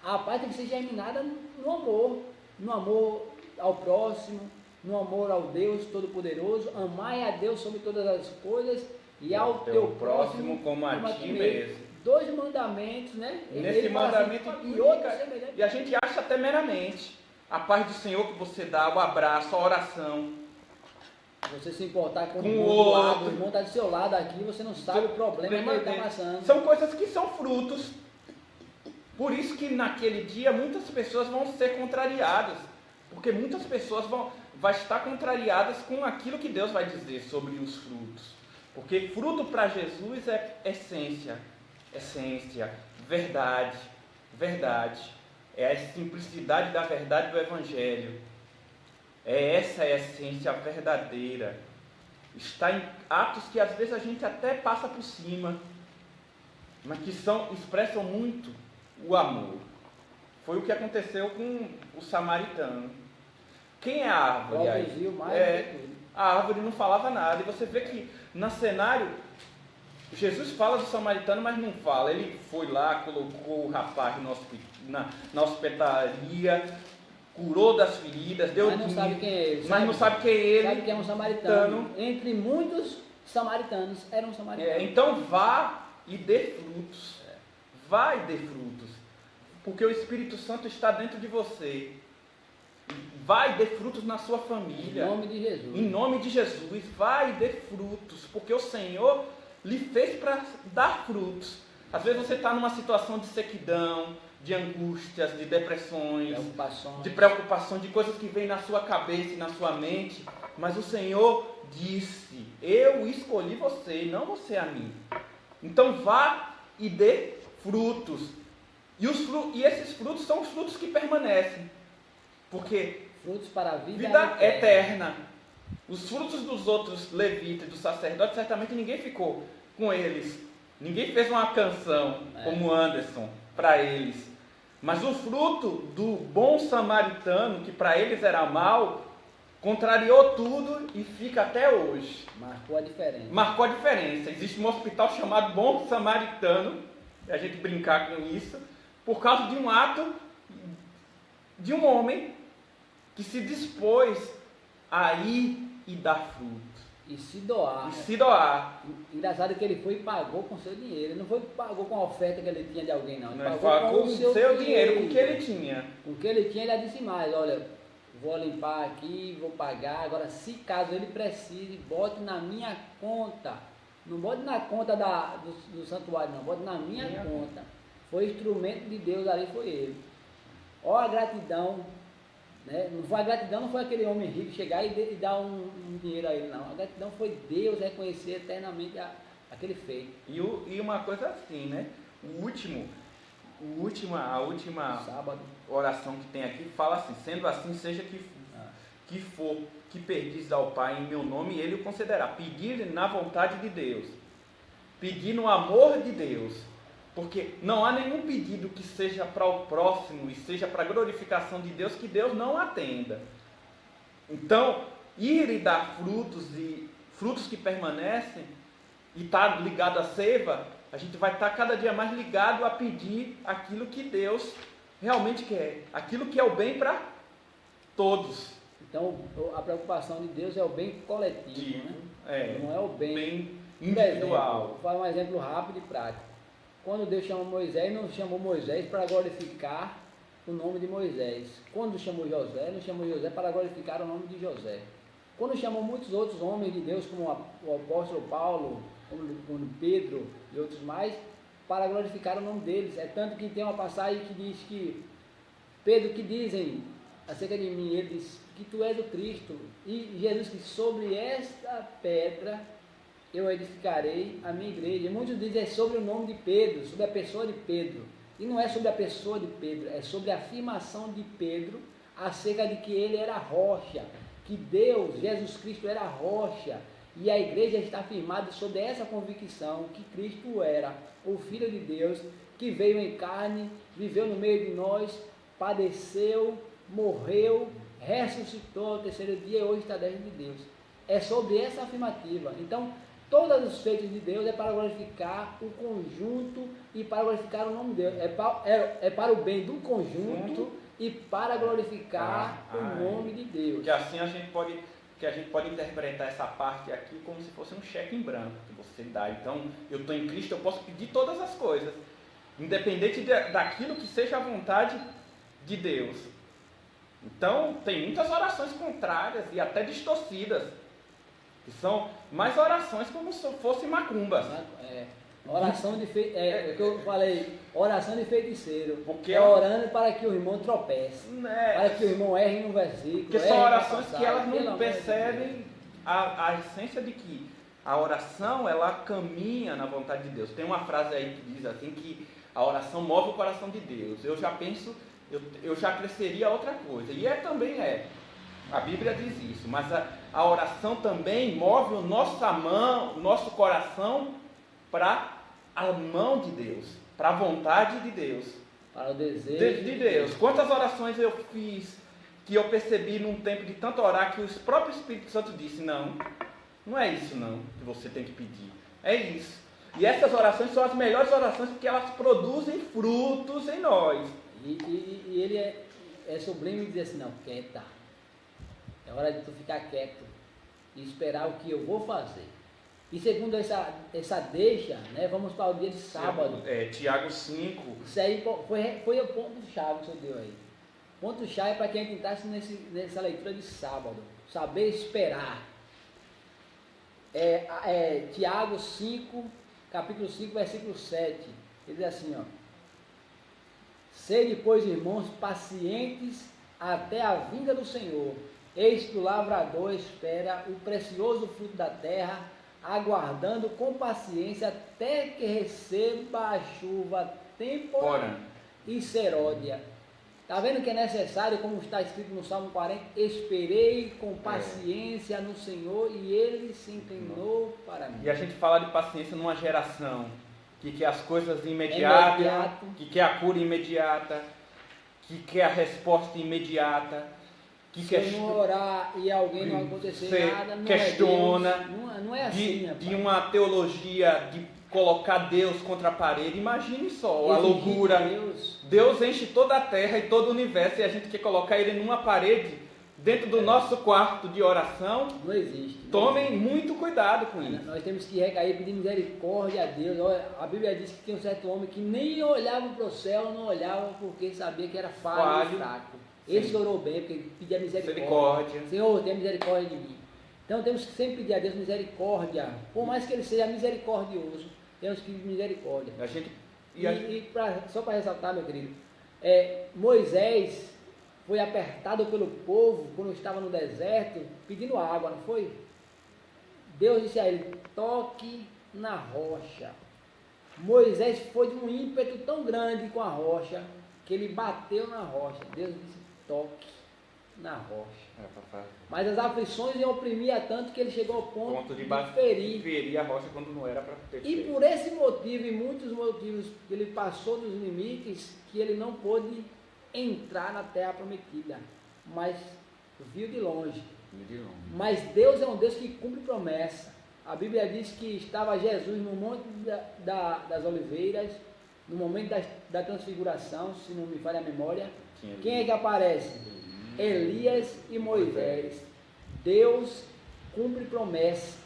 A paz tem que ser germinada no amor ao próximo, no amor ao Deus Todo-Poderoso. Amai a Deus sobre todas as coisas e ao teu próximo como a ti mesmo. 2 mandamentos, né? Nesse mandamento e a gente acha até meramente a paz do Senhor que você dá, o abraço, a oração. Você se importar com o outro, o irmão está do seu lado aqui, você não sabe o problema que ele está passando. São coisas que são frutos. Por isso que naquele dia muitas pessoas vão ser contrariadas. Porque muitas pessoas vão estar contrariadas com aquilo que Deus vai dizer sobre os frutos. Porque fruto para Jesus é essência, verdade. É a simplicidade da verdade do Evangelho. Essa é a essência verdadeira. Está em atos que às vezes a gente até passa por cima, mas que expressam muito o amor. Foi o que aconteceu com o samaritano. Quem é a árvore aí? A árvore não falava nada. E você vê que no cenário, Jesus fala do samaritano, mas não fala. Ele foi lá, colocou o rapaz na hospedarias, curou das feridas, deu mas não sabe quem é ele. Mas não sabe quem é ele. Sabe que é um samaritano. Entre muitos samaritanos, era um samaritano. Então vá e dê frutos. Vá e dê frutos. Porque o Espírito Santo está dentro de você. Vai e dê frutos na sua família. Em nome de Jesus. Em nome de Jesus, vai e dê frutos. Porque o Senhor lhe fez para dar frutos. Às vezes você está numa situação de sequidão, de angústias, de depressões, de preocupações, de coisas que vêm na sua cabeça e na sua mente, mas o Senhor disse: eu escolhi você, não você a mim. Então vá e dê frutos. E esses frutos são os frutos que permanecem, porque frutos para a vida eterna. Os frutos dos outros levitas, dos sacerdotes, certamente ninguém ficou com eles Ninguém fez uma canção como Anderson para eles. Mas o fruto do bom samaritano, que para eles era mal, contrariou tudo e fica até hoje. Marcou a diferença. Marcou a diferença. Existe um hospital chamado Bom Samaritano, a gente brincar com isso, por causa de um ato de um homem que se dispôs a ir e dar fruto. E se doar. E se doar. Engraçado que ele foi e pagou com seu dinheiro. Ele não foi pagou com a oferta que ele tinha de alguém, não. Ele pagou com o seu dinheiro, com o que ele tinha. Com o que ele tinha, ele disse mais, olha, vou limpar aqui, vou pagar. Agora, se caso ele precise, bote na minha conta. Não bote na conta do santuário, não. Bote na minha conta. Foi instrumento de Deus ali, foi ele. Ó a gratidão. Né? A gratidão não foi aquele homem rico chegar e dar um dinheiro a ele, não. A gratidão foi Deus reconhecer eternamente aquele feito. E uma coisa assim, né? A última sábado. Oração que tem aqui fala assim: sendo assim, seja que for que pedis ao Pai em meu nome, Ele o concederá. Pedir na vontade de Deus, pedir no amor de Deus, porque não há nenhum pedido que seja para o próximo e seja para a glorificação de Deus que Deus não atenda. Então, ir e dar frutos que permanecem e estar ligado à seiva, a gente vai estar cada dia mais ligado a pedir aquilo que Deus realmente quer, aquilo que é o bem para todos. Então, a preocupação de Deus é o bem coletivo, né? Não é o bem individual. Vou falar um exemplo rápido e prático. Quando Deus chamou Moisés, não chamou Moisés para glorificar o nome de Moisés. Quando chamou José, não chamou José para glorificar o nome de José. Quando chamou muitos outros homens de Deus, como o apóstolo Paulo, como Pedro e outros mais, para glorificar o nome deles. É tanto que tem uma passagem que diz que Pedro, que dizem acerca de mim, ele diz que tu és o Cristo. E Jesus disse, sobre esta pedra eu edificarei a minha igreja. E muitos dizem é sobre o nome de Pedro, sobre a pessoa de Pedro. E não é sobre a pessoa de Pedro, é sobre a afirmação de Pedro acerca de que ele era rocha, que Deus, Jesus Cristo era rocha. E a igreja está firmada sobre essa convicção que Cristo era o Filho de Deus, que veio em carne, viveu no meio de nós, padeceu, morreu, ressuscitou ao terceiro dia e hoje está diante de Deus. É sobre essa afirmativa. Então, todos os feitos de Deus é para glorificar o conjunto e para glorificar o nome de Deus. É para o bem do conjunto e para glorificar o nome de Deus. Que assim a gente pode interpretar essa parte aqui como se fosse um cheque em branco que você dá. Então, eu estou em Cristo, eu posso pedir todas as coisas, independente daquilo que seja a vontade de Deus. Então, tem muitas orações contrárias e até distorcidas, que são mais orações como se fossem macumbas. Oração de o que eu falei, oração de feiticeiro. Porque orando para que o irmão tropece, para que o irmão erre no versículo. Porque são orações que elas não percebem a essência de que a oração, ela caminha na vontade de Deus. Tem uma frase aí que diz assim, que a oração move o coração de Deus. Eu já penso, eu já cresceria a outra coisa. E também é. A Bíblia diz isso. Mas a oração também move o nosso coração para a mão de Deus, para a vontade de Deus, para o desejo de Deus. Quantas orações eu fiz que eu percebi num tempo de tanto orar que o próprio Espírito Santo disse, não é isso não que você tem que pedir, é isso. E essas orações são as melhores orações porque elas produzem frutos em nós. E ele é sublime dizer assim, não, quieta, é hora de tu ficar quieto e esperar o que eu vou fazer. E segundo essa deixa, né, vamos para o dia de sábado. Tiago 5. Isso aí foi o ponto-chave que você deu aí. Ponto-chave para quem entrasse nessa leitura de sábado. Saber esperar. Tiago 5, capítulo 5, versículo 7. Ele diz assim, ó. Sede, pois, irmãos, pacientes até a vinda do Senhor. Eis que o lavrador espera o precioso fruto da terra, aguardando com paciência até que receba a chuva temporária e seródia. Está vendo que é necessário, como está escrito no Salmo 40, esperei com paciência no Senhor e Ele se inclinou para mim. E a gente fala de paciência numa geração que quer as coisas imediatas, Imediato. que quer a cura imediata, que quer a resposta imediata, que Se eu não orar e alguém não acontecer nada, não questiona, é Deus. Não é assim, rapaz. de uma teologia de colocar Deus contra a parede. Imagine só a Exigir loucura. de Deus enche toda a terra e todo o universo e a gente quer colocar ele numa parede dentro do nosso quarto de oração. Não existe. Tomem muito cuidado com isso. Nós temos que recair, pedir misericórdia a Deus. Olha, a Bíblia diz que tem um certo homem que nem olhava para o céu, não olhava porque sabia que era falho e fraco. Esse orou bem, porque ele pedia misericórdia. Senhor, tenha misericórdia de mim. Então temos que sempre pedir a Deus misericórdia. Por mais que ele seja misericordioso, temos que pedir misericórdia. Só para ressaltar, meu querido, Moisés foi apertado pelo povo quando estava no deserto, pedindo água, não foi? Deus disse a ele, toque na rocha. Moisés foi de um ímpeto tão grande com a rocha, que ele bateu na rocha. Deus disse, toque na rocha. Mas as aflições iam oprimir tanto que ele chegou ao ponto de ferir a rocha quando não era para ter. E por esse motivo e muitos motivos, ele passou dos limites que ele não pôde entrar na terra prometida, mas viu de longe. Mas Deus é um Deus que cumpre promessa. A Bíblia diz que estava Jesus no Monte das Oliveiras, no momento da transfiguração, se não me falha a memória. Quem é que aparece? Elias e Moisés. Deus cumpre promessa.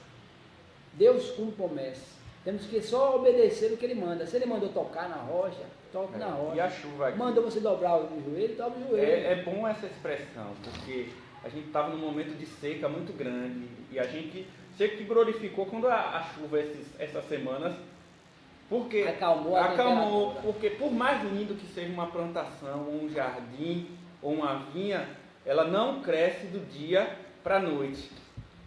Deus cumpre promessa. Temos que só obedecer o que ele manda. Se ele mandou tocar na rocha, toque na rocha. E a chuva aqui? Mandou você dobrar o joelho, dobra o joelho. É bom essa expressão, porque a gente estava num momento de seca muito grande e a gente sempre glorificou quando a chuva essas semanas, porque acalmou, porque por mais lindo que seja uma plantação, um jardim ou uma vinha, ela não cresce do dia para a noite.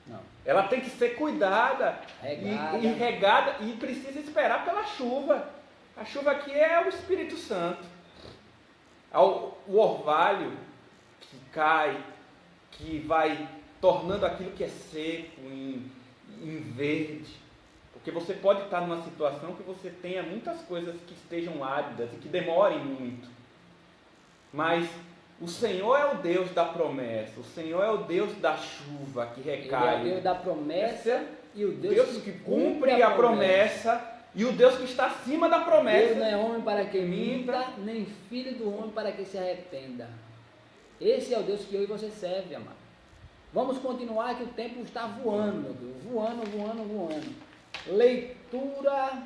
Não. Ela tem que ser cuidada e regada e precisa esperar pela chuva. A chuva aqui é o Espírito Santo. O orvalho que cai, que vai tornando aquilo que é seco em verde. Porque você pode estar numa situação que você tenha muitas coisas que estejam áridas e que demorem muito. Mas o Senhor é o Deus da promessa. O Senhor é o Deus da chuva que recai. Ele é o Deus da promessa e o Deus que cumpre a promessa. E o Deus que está acima da promessa. Deus não é homem para que minta, nem filho do homem para que se arrependa. Esse é o Deus que eu e você serve, amado. Vamos continuar que o tempo está voando, meu Deus. Voando. Leitura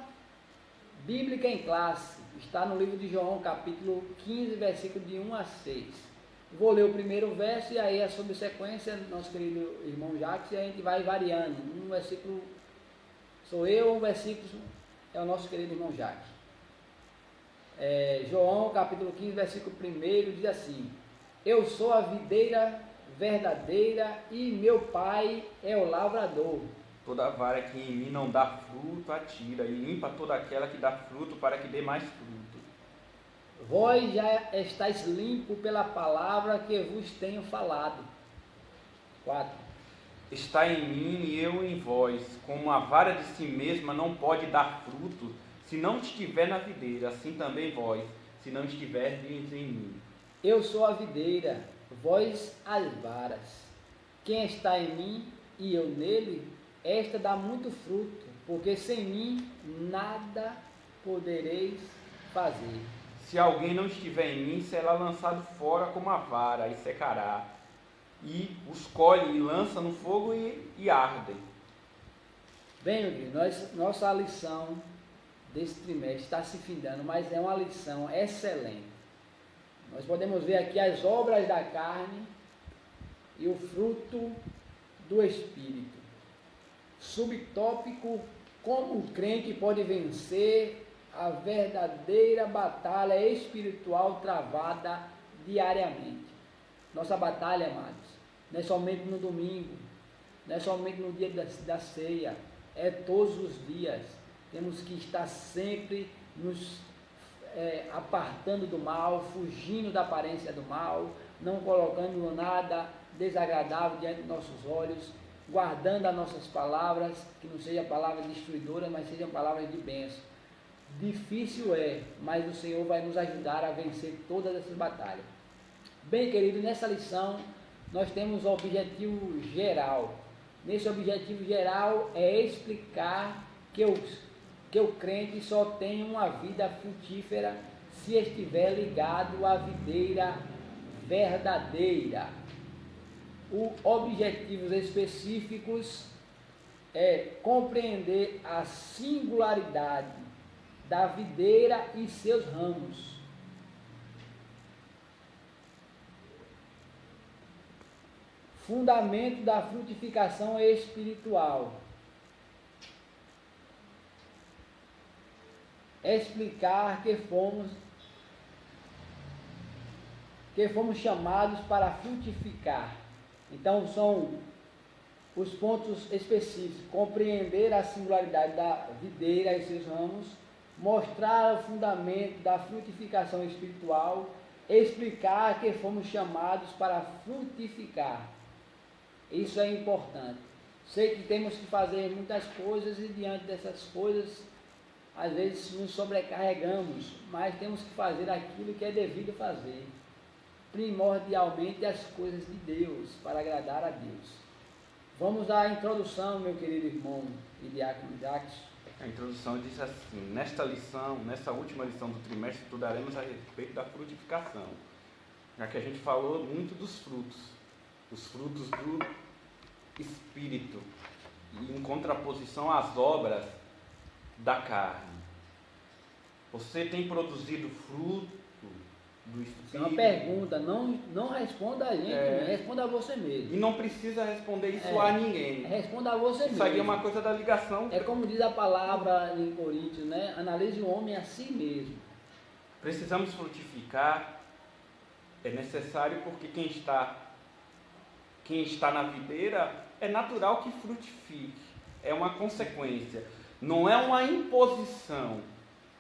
bíblica em classe. Está no livro de João, capítulo 15, versículo de 1 a 6. Vou ler o primeiro verso e aí a subsequência, nosso querido irmão Jacques, e a gente vai variando. Um versículo sou eu, um versículo é o nosso querido irmão Jacques. João, capítulo 15, versículo 1, diz assim: eu sou a videira verdadeira e meu pai é o lavrador. Toda vara que em mim não dá fruto, atira, e limpa toda aquela que dá fruto, para que dê mais fruto. Vós já estáis limpo pela palavra que vos tenho falado. 4. Está em mim e eu em vós, como a vara de si mesma não pode dar fruto, se não estiver na videira, assim também vós, se não estiverdes em mim. Eu sou a videira, vós as varas. Quem está em mim e eu nele, esta dá muito fruto, porque sem mim nada podereis fazer. Se alguém não estiver em mim, será lançado fora como a vara e secará. E os colhe e lança no fogo e ardem. Bem, meu querido, nossa lição desse trimestre está se findando, mas é uma lição excelente. Nós podemos ver aqui as obras da carne e o fruto do Espírito. Subtópico: como o crente pode vencer a verdadeira batalha espiritual travada diariamente. Nossa batalha, amados, não é somente no domingo, não é somente no dia da ceia, é todos os dias. Temos que estar sempre nos apartando do mal, fugindo da aparência do mal, não colocando nada desagradável diante dos nossos olhos, guardando as nossas palavras, que não sejam palavras destruidoras, mas sejam palavras de bênção. Difícil é, mas o Senhor vai nos ajudar a vencer todas essas batalhas. Bem, querido, nessa lição nós temos o objetivo geral. Nesse objetivo geral é explicar que o crente só tem uma vida frutífera se estiver ligado à videira verdadeira. Os objetivos específicos é compreender a singularidade da videira e seus ramos. Fundamento da frutificação espiritual. Explicar que fomos chamados para frutificar. Então são os pontos específicos: compreender a singularidade da videira e seus ramos, mostrar o fundamento da frutificação espiritual, explicar que fomos chamados para frutificar. Isso é importante. Sei que temos que fazer muitas coisas e diante dessas coisas, às vezes nos sobrecarregamos, mas temos que fazer aquilo que é devido fazer. Primordialmente as coisas de Deus, para agradar a Deus. Vamos à introdução, meu querido irmão e diácono Jacques. A introdução diz assim: nesta última lição do trimestre, estudaremos a respeito da frutificação, já que a gente falou muito dos frutos do Espírito, e em contraposição às obras da carne. Você tem produzido fruto do Espírito? É uma pergunta, não responda a gente, responda a você mesmo. E não precisa responder isso a ninguém. Responda a você mesmo. Isso aí é uma coisa da ligação. É como diz a palavra em Coríntios, né? Analise o homem a si mesmo. Precisamos frutificar, é necessário, porque quem está na videira é natural que frutifique, é uma consequência, não é uma imposição,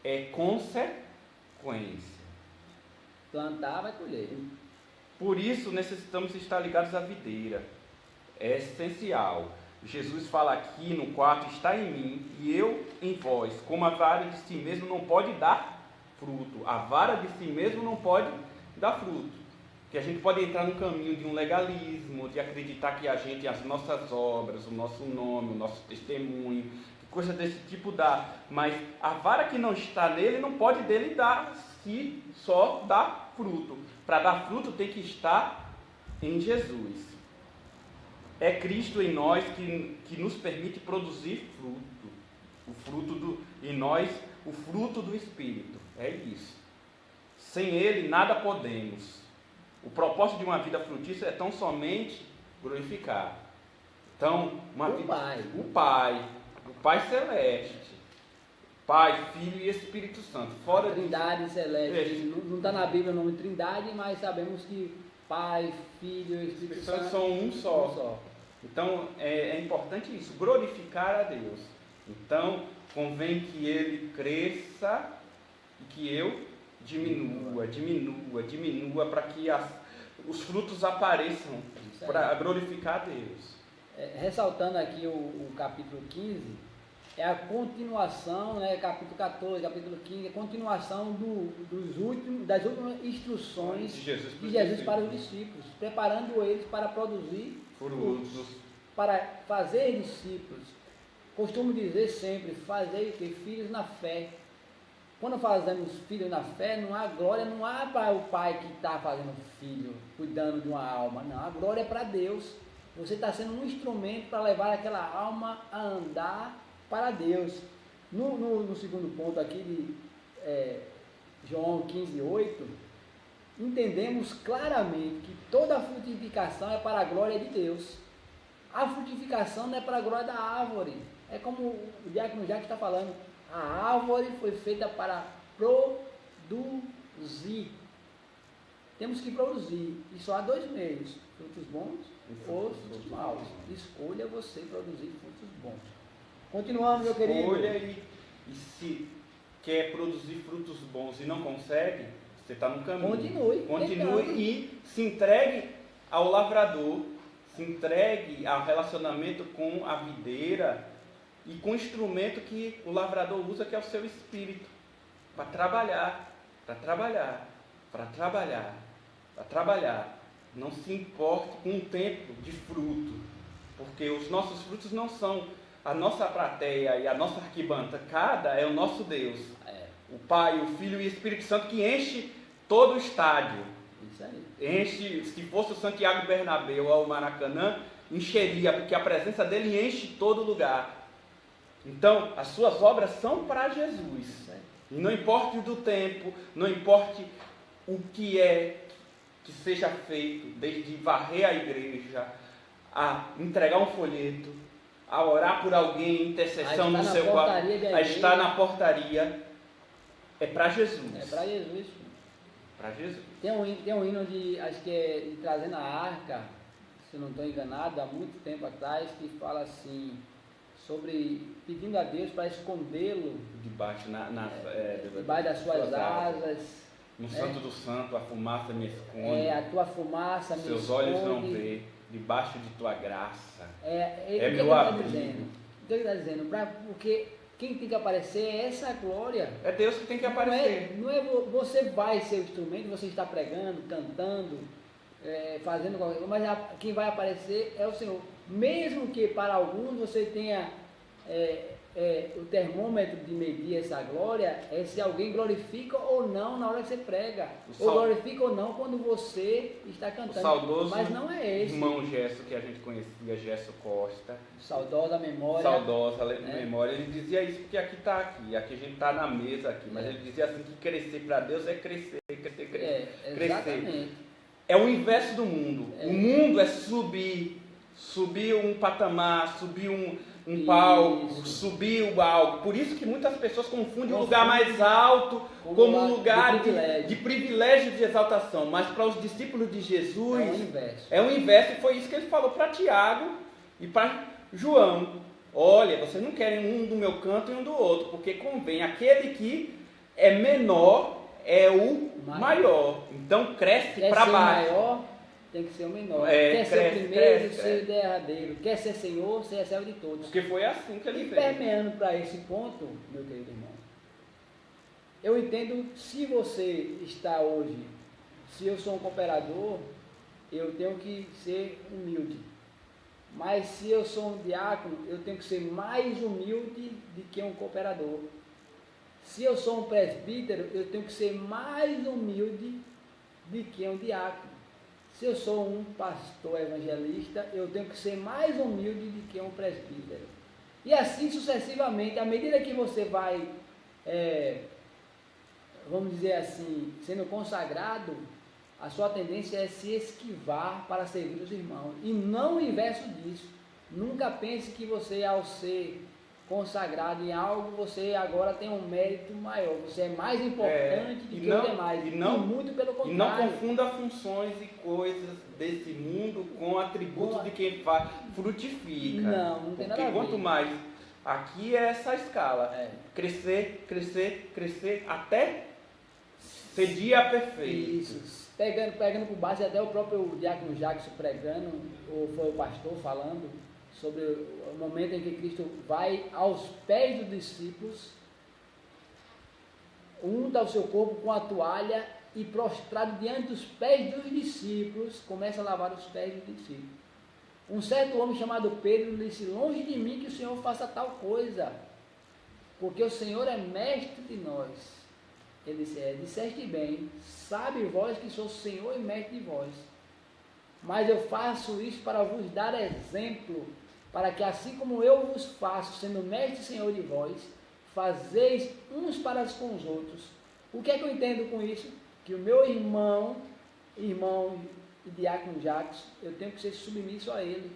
é consequência. Plantar vai colher. Por isso necessitamos estar ligados à videira, é essencial. Jesus fala aqui no 4, está em mim e eu em vós, como a vara de si mesmo não pode dar fruto, a vara de si mesmo não pode dar fruto. Que a gente pode entrar no caminho de um legalismo, de acreditar que as nossas obras, o nosso nome, o nosso testemunho, coisa desse tipo dá. Mas a vara que não está nele não pode dele dar, se só dá fruto. Para dar fruto tem que estar em Jesus. É Cristo em nós que nos permite produzir fruto. Em nós, o fruto do Espírito. É isso. Sem ele nada podemos. O propósito de uma vida frutífera é tão somente glorificar. Então, o Pai Celeste, Pai, Filho e Espírito Santo. Fora Trindade Celeste. Não está na Bíblia o nome Trindade, mas sabemos que Pai, Filho e Espírito Santo são um só. Então, é importante isso, glorificar a Deus. Então, convém que Ele cresça e que eu diminua, para que os frutos apareçam, para glorificar a Deus. Ressaltando aqui o capítulo 15, é a continuação, né, capítulo 14, capítulo 15, a continuação das últimas instruções de Jesus para os discípulos, preparando eles para produzir frutos, para fazer discípulos. Costumo dizer sempre, fazer filhos na fé. Quando fazemos filhos na fé, não há glória, não há para o pai que está fazendo filho, cuidando de uma alma. Não, a glória é para Deus. Você está sendo um instrumento para levar aquela alma a andar para Deus. No segundo ponto aqui de João 15:8, entendemos claramente que toda a frutificação é para a glória de Deus. A frutificação não é para a glória da árvore. É como o diácono Jacques está falando. A árvore foi feita para produzir. Temos que produzir. E só há dois meios: frutos bons ou frutos maus. Escolha você produzir frutos bons. Continuando, meu querido. Escolha e se quer produzir frutos bons e não consegue, você está no caminho. Continue e se entregue ao lavrador, se entregue ao relacionamento com a videira e com o instrumento que o lavrador usa, que é o seu espírito. para trabalhar, para trabalhar, para trabalhar, para trabalhar. Não se importe com o tempo de fruto, porque os nossos frutos não são a nossa plateia e a nossa arquibancada, é o nosso Deus. O Pai, o Filho e o Espírito Santo que enche todo o estádio. Isso aí. Enche, se fosse o Santiago Bernabéu ou o Maracanã, encheria, porque a presença dele enche todo lugar. Então, as suas obras são para Jesus. E não importe do tempo, não importe o que é que seja feito, desde varrer a igreja, a entregar um folheto, a orar por alguém, intercessão no seu quarto, a estar na portaria, é para Jesus. É para Jesus. Para Jesus. Tem um hino de, acho que é de Trazendo a Arca, se eu não estou enganado, há muito tempo atrás, que fala assim, sobre pedindo a Deus para escondê-lo debaixo das suas asas. No Santo do Santo, a fumaça me esconde. A tua fumaça me esconde. Seus olhos não vê, debaixo de tua graça. É meu abrigo. O que ele está dizendo? Porque quem tem que aparecer é essa glória. É Deus que tem que aparecer. Não é você vai ser o instrumento, você está pregando, cantando, fazendo qualquer coisa, mas quem vai aparecer é o Senhor. Mesmo que para alguns você tenha o termômetro de medir essa glória, é se alguém glorifica ou não na hora que você prega, ou glorifica ou não quando você está cantando. O saudoso mas não é esse. Irmão Gesso, que a gente conhecia, Gesso Costa. Saudosa memória. Saudosa memória. Ele dizia isso porque aqui a gente está na mesa aqui, mas ele dizia assim que crescer para Deus é crescer. Exatamente. É o inverso do mundo. O mundo é subir um patamar, subir um palco, subir algo. Por isso que muitas pessoas confundem o lugar mais alto como um lugar de privilégio, de exaltação. Mas para os discípulos de Jesus é o inverso. E foi isso que ele falou para Tiago e para João. Olha, vocês não querem um do meu canto e um do outro, porque convém aquele que é menor é o maior. Então cresce para baixo. Maior, tem que ser o menor. Quer ser o primeiro, ser o derradeiro. Quer ser Senhor, ser servo de todos. Porque foi assim que ele fez. E permeando para esse ponto, meu querido irmão, eu entendo, se você está hoje, se eu sou um cooperador, eu tenho que ser humilde. Mas se eu sou um diácono, eu tenho que ser mais humilde do que um cooperador. Se eu sou um presbítero, eu tenho que ser mais humilde do que um diácono. Se eu sou um pastor evangelista, eu tenho que ser mais humilde do que um presbítero. E assim sucessivamente, à medida que você vai, vamos dizer assim, sendo consagrado, a sua tendência é se esquivar para servir os irmãos. E não o inverso disso. Nunca pense que você, ao ser consagrado em algo, você agora tem um mérito maior, você é mais importante do que os demais, e muito pelo contrário. E não confunda funções e coisas desse mundo com atributos de quem faz, frutifica. Não tem nada a ver. Porque quanto mais, aqui é essa escala, crescer, crescer, crescer, até ser dia perfeito. Isso, pegando por base até o próprio diácono Jackson pregando, ou foi o pastor falando, sobre o momento em que Cristo vai aos pés dos discípulos, unta o seu corpo com a toalha e prostrado diante dos pés dos discípulos, começa a lavar os pés dos discípulos. Um certo homem chamado Pedro disse: longe de mim que o Senhor faça tal coisa, porque o Senhor é mestre de nós. Ele disse: disseste bem, sabe vós que sou Senhor e mestre de vós, mas eu faço isso para vos dar exemplo, para que assim como eu vos faço, sendo mestre e Senhor de vós, fazeis uns para com os outros. O que é que eu entendo com isso? Que o meu irmão e diácono Jackson, eu tenho que ser submisso a ele,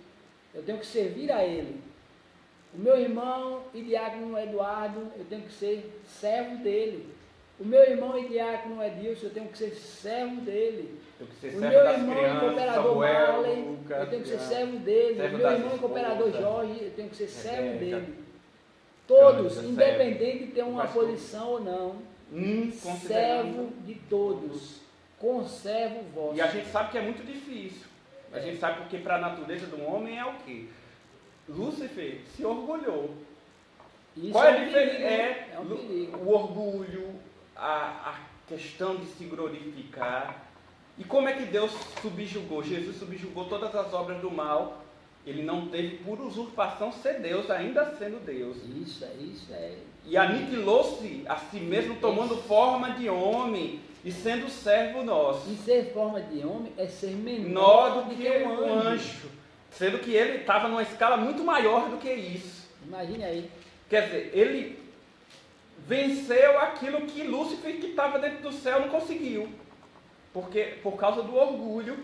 eu tenho que servir a ele. O meu irmão e diácono Eduardo, eu tenho que ser servo dele. O meu irmão e diácono Edilson, eu tenho que ser servo dele. O meu irmão e cooperador Marley, eu tenho que ser servo dele. O meu irmão e cooperador Jorge, eu tenho que ser servo dele. Todos, independente de ter uma posição ou não, servo de todos, conservo o vosso. E a gente sabe que é muito difícil. A gente sabe porque para a natureza do homem é o quê? Lúcifer se orgulhou. Isso Qual é a diferença? É um perigo. O orgulho, a questão de se glorificar. E como é que Deus subjugou? Jesus subjugou todas as obras do mal. Ele não teve por usurpação ser Deus, ainda sendo Deus. Isso é. E aniquilou-se a si mesmo, tomando forma de homem e sendo servo nosso. E ser forma de homem é ser menor do que um anjo. Sendo que ele estava numa escala muito maior do que isso. Imagine aí. Quer dizer, ele venceu aquilo que Lúcifer, que estava dentro do céu, não conseguiu. Porque, por causa do orgulho,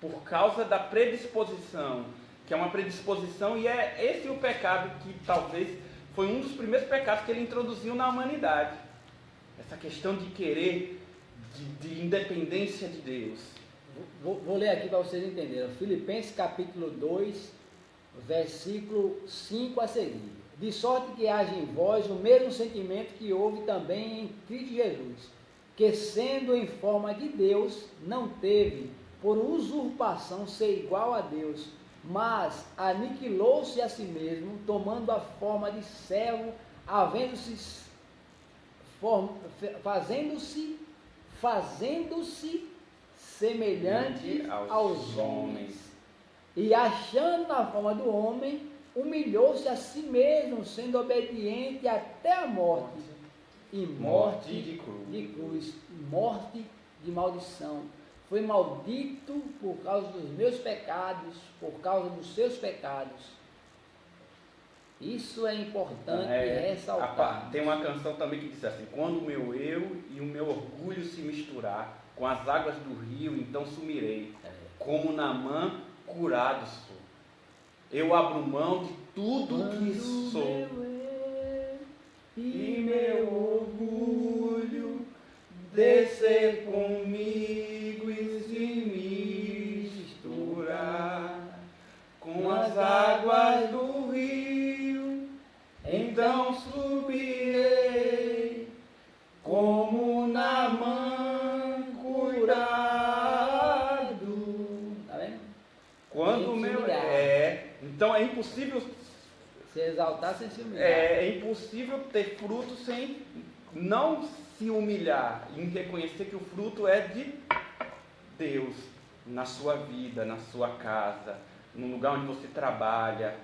por causa da predisposição, que é uma predisposição, e é esse o pecado que talvez foi um dos primeiros pecados que ele introduziu na humanidade. Essa questão de querer, de independência de Deus. Vou ler aqui para vocês entenderem. Filipenses capítulo 2, versículo 5 a seguir. De sorte que haja em vós o mesmo sentimento que houve também em Cristo Jesus, que sendo em forma de Deus, não teve por usurpação ser igual a Deus, mas aniquilou-se a si mesmo, tomando a forma de servo, fazendo-se semelhante aos homens. E achando na forma do homem, humilhou-se a si mesmo, sendo obediente até a morte. E morte de cruz, morte de maldição. Foi maldito por causa dos meus pecados, por causa dos seus pecados. Isso é importante ressaltar. Tem uma canção também que diz assim: quando o meu eu e o meu orgulho se misturar com as águas do rio, então sumirei. Como Naamã, curado sou. Eu abro mão de tudo que sou. E meu orgulho descer comigo e se misturar com as águas do rio, então subirei como Naamã curado. Tá vendo? Quando o meu então é impossível se exaltar sem se humilhar. É impossível ter fruto sem não se humilhar, em reconhecer que o fruto é de Deus na sua vida, na sua casa, no lugar onde você trabalha.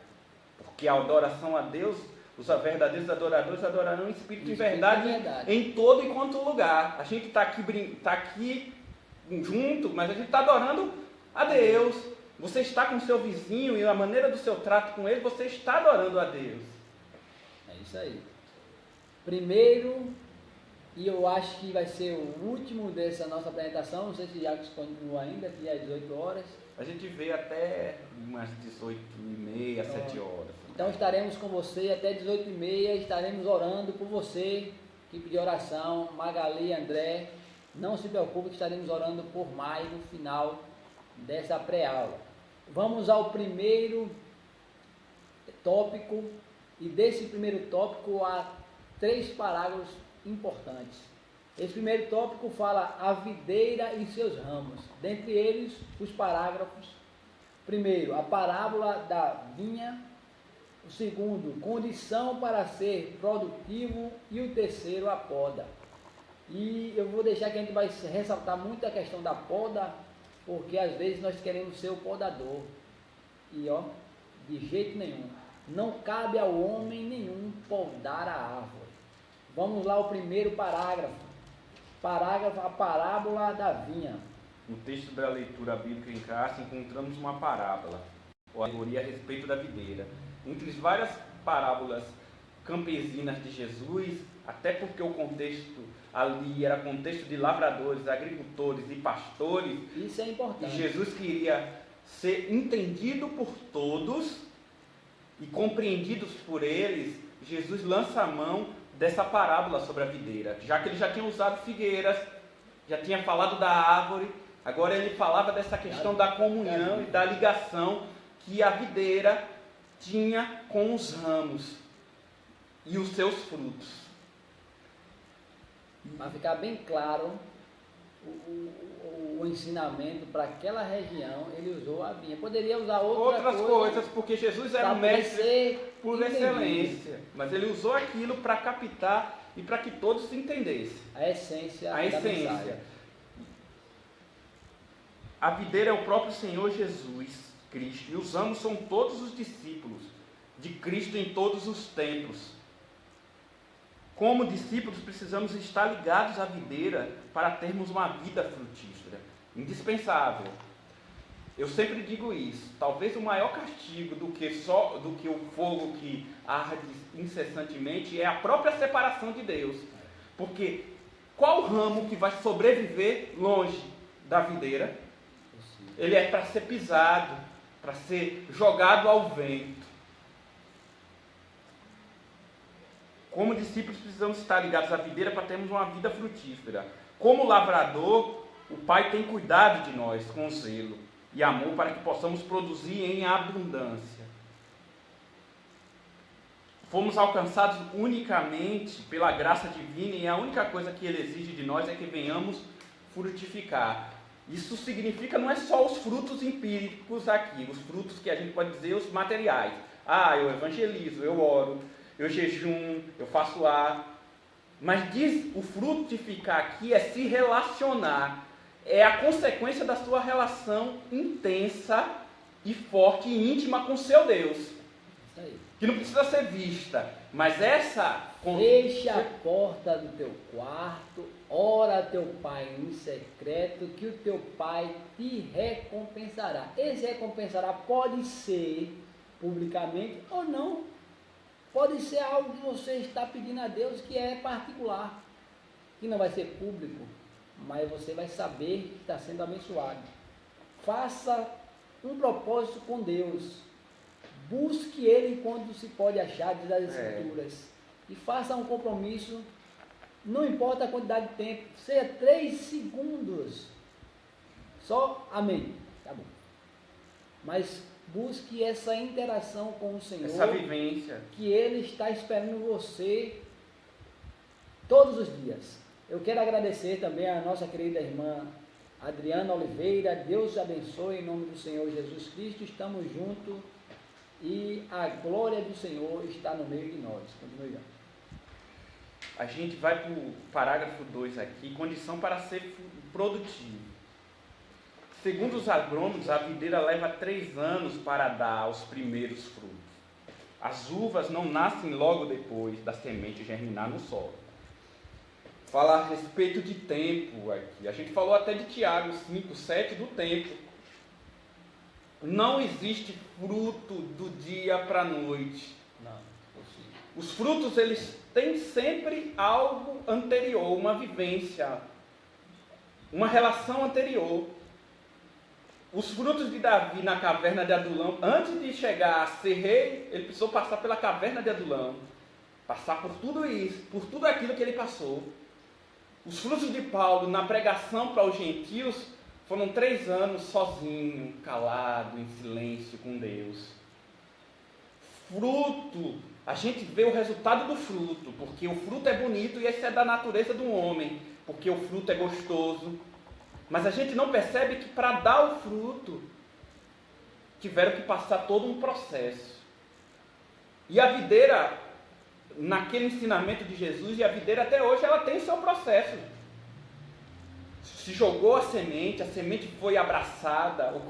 Porque a adoração a Deus, os verdadeiros adoradores adorarão em espírito e verdade em todo e quanto lugar. A gente está aqui junto, mas a gente está adorando a Deus. Você está com o seu vizinho e a maneira do seu trato com ele, você está adorando a Deus. É isso aí. Primeiro, e eu acho que vai ser o último dessa nossa apresentação, não sei se já continua ainda, aqui às 18 horas. A gente vê até umas 18h30, 7 horas. Então estaremos com você até 18h30, estaremos orando por você, equipe de oração, Magali e André. Não se preocupe que estaremos orando por mais no final dessa pré-aula. Vamos ao primeiro tópico, e desse primeiro tópico há 3 parágrafos importantes. Esse primeiro tópico fala a videira e seus ramos, dentre eles os parágrafos. Primeiro, a parábola da vinha. O segundo, condição para ser produtivo, e o terceiro, a poda. E eu vou deixar que a gente vai ressaltar muito a questão da poda, porque às vezes nós queremos ser o podador, e de jeito nenhum, não cabe ao homem nenhum podar a árvore. Vamos lá ao primeiro parágrafo, a parábola da vinha. No texto da leitura bíblica em classe encontramos uma parábola, ou alegoria a respeito da videira. Entre as várias parábolas campesinas de Jesus, até porque o contexto ali era contexto de lavradores, agricultores e pastores. Isso é importante. E Jesus queria ser entendido por todos e compreendidos por eles. Jesus lança a mão dessa parábola sobre a videira, já que ele já tinha usado figueiras, já tinha falado da árvore, agora ele falava dessa questão da comunhão e da ligação que a videira tinha com os ramos e os seus frutos. Para ficar bem claro o ensinamento para aquela região, ele usou a vinha. Poderia usar outras coisas, porque Jesus era um mestre por excelência. Mas ele usou aquilo para captar e para que todos entendessem. A essência A da essência. mensagem. A videira é o próprio Senhor Jesus Cristo, e os ramos são todos os discípulos de Cristo em todos os tempos. Como discípulos, precisamos estar ligados à videira para termos uma vida frutífera. Indispensável. Eu sempre digo isso. Talvez o maior castigo do que o fogo que arde incessantemente é a própria separação de Deus. Porque qual ramo que vai sobreviver longe da videira? Ele é para ser pisado, para ser jogado ao vento. Como discípulos, precisamos estar ligados à videira para termos uma vida frutífera. Como lavrador, o Pai tem cuidado de nós com zelo e amor para que possamos produzir em abundância. Fomos alcançados unicamente pela graça divina, e a única coisa que Ele exige de nós é que venhamos frutificar. Isso significa, não é só os frutos empíricos aqui, os frutos que a gente pode dizer, os materiais. Eu evangelizo, eu oro, eu jejum, eu faço Mas diz, o frutificar aqui é se relacionar. É a consequência da sua relação intensa e forte e íntima com o seu Deus. Isso aí. Que não precisa ser vista, mas essa... Fecha a porta do teu quarto, ora a teu pai em secreto, que o teu pai te recompensará. Esse recompensará pode ser publicamente ou não. Pode ser algo que você está pedindo a Deus que é particular, que não vai ser público, mas você vai saber que está sendo abençoado. Faça um propósito com Deus. Busque Ele enquanto se pode achar, diz as Escrituras. E faça um compromisso, não importa a quantidade de tempo, seja 3 segundos. Só amém. Tá bom. Mas busque essa interação com o Senhor. Essa vivência. Que Ele está esperando você todos os dias. Eu quero agradecer também a nossa querida irmã Adriana Oliveira. Deus te abençoe em nome do Senhor Jesus Cristo. Estamos juntos e a glória do Senhor está no meio de nós. Continue. A gente vai para o parágrafo 2 aqui, condição para ser produtivo. Segundo os agrônomos, a videira leva 3 anos para dar os primeiros frutos. As uvas não nascem logo depois da semente germinar no solo. Fala a respeito de tempo aqui. A gente falou até de Tiago 5, 7 do tempo. Não existe fruto do dia para a noite. Não. Os frutos, eles têm sempre algo anterior, uma vivência, uma relação anterior. Os frutos de Davi na caverna de Adulão, antes de chegar a ser rei, ele precisou passar pela caverna de Adulão, passar por tudo isso, por tudo aquilo que ele passou. Os frutos de Paulo na pregação para os gentios foram 3 anos sozinho, calado, em silêncio com Deus. Fruto, a gente vê o resultado do fruto, porque o fruto é bonito e esse é da natureza do homem, porque o fruto é gostoso. Mas a gente não percebe que para dar o fruto, tiveram que passar todo um processo. E a videira, naquele ensinamento de Jesus, e a videira até hoje, ela tem seu processo. Se jogou a semente foi abraçada no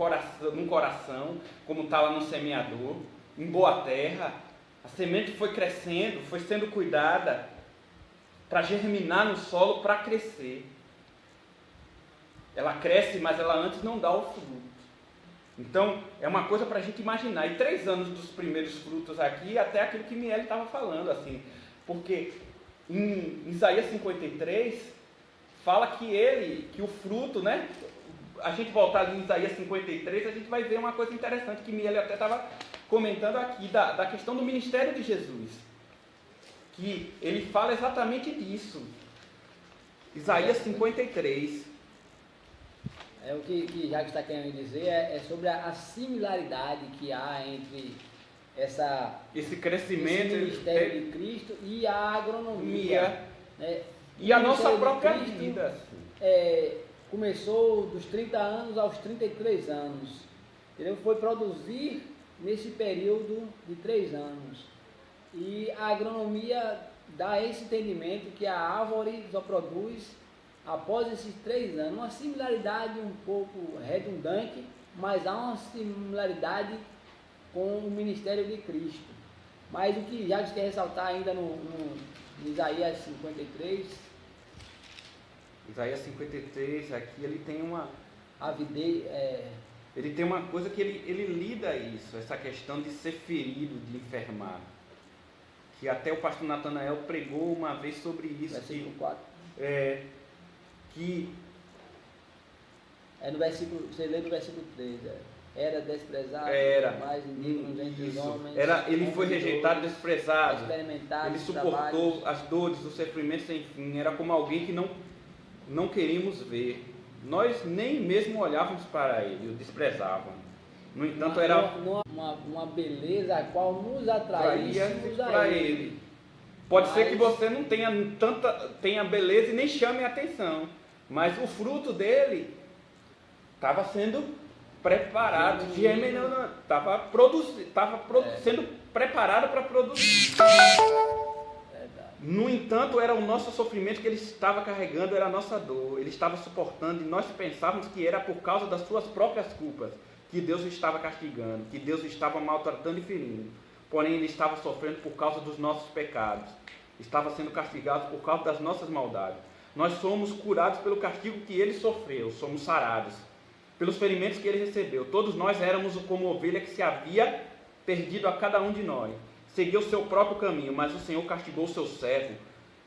coração, como está lá no semeador, em boa terra. A semente foi crescendo, foi sendo cuidada para germinar no solo, para crescer. Ela cresce, mas ela antes não dá o fruto. Então, é uma coisa para a gente imaginar. E 3 anos dos primeiros frutos aqui, até aquilo que Miele estava falando, assim. Porque em Isaías 53, fala que o fruto, né? A gente voltar ali em Isaías 53, a gente vai ver uma coisa interessante que Miele até estava comentando aqui, da questão do ministério de Jesus. Que ele fala exatamente disso. Isaías 53. O que Jacques está querendo dizer é sobre a similaridade que há entre esse crescimento, esse ministério de Cristo e a agronomia. Né? E a nossa própria vida. Começou dos 30 anos aos 33 anos. Ele foi produzir nesse período de 3 anos. E a agronomia dá esse entendimento que a árvore só produz após esses 3 anos. Uma similaridade um pouco redundante, mas há uma similaridade com o ministério de Cristo. Mas o que Jacques quer ressaltar ainda no Isaías 53... Isaías 53, aqui ele tem uma... Avidez, Ele tem uma coisa que ele lida isso, essa questão de ser ferido, de enfermar. Que até o pastor Natanael pregou uma vez sobre isso. Versículo 4. Que... no versículo, você lê no versículo 3, era desprezado, mais indigno entre os homens. Ele foi rejeitado, desprezado. Experimentado, ele suportou as dores, os sofrimentos sem fim. Era como alguém que não queríamos ver. Nós nem mesmo olhávamos para ele, o desprezavam. No entanto, era uma beleza a qual nos atraía para ele. Pode ser que você não tenha beleza e nem chame a atenção, mas o fruto dele estava sendo preparado, sendo preparado para produzir. No entanto, era o nosso sofrimento que ele estava carregando, era a nossa dor, ele estava suportando, e nós pensávamos que era por causa das suas próprias culpas que Deus o estava castigando, que Deus o estava maltratando e ferindo. Porém, ele estava sofrendo por causa dos nossos pecados, estava sendo castigado por causa das nossas maldades. Nós somos curados pelo castigo que ele sofreu, somos sarados pelos ferimentos que ele recebeu. Todos nós éramos como ovelha que se havia perdido a cada um de nós. Seguiu o seu próprio caminho, mas o Senhor castigou o seu servo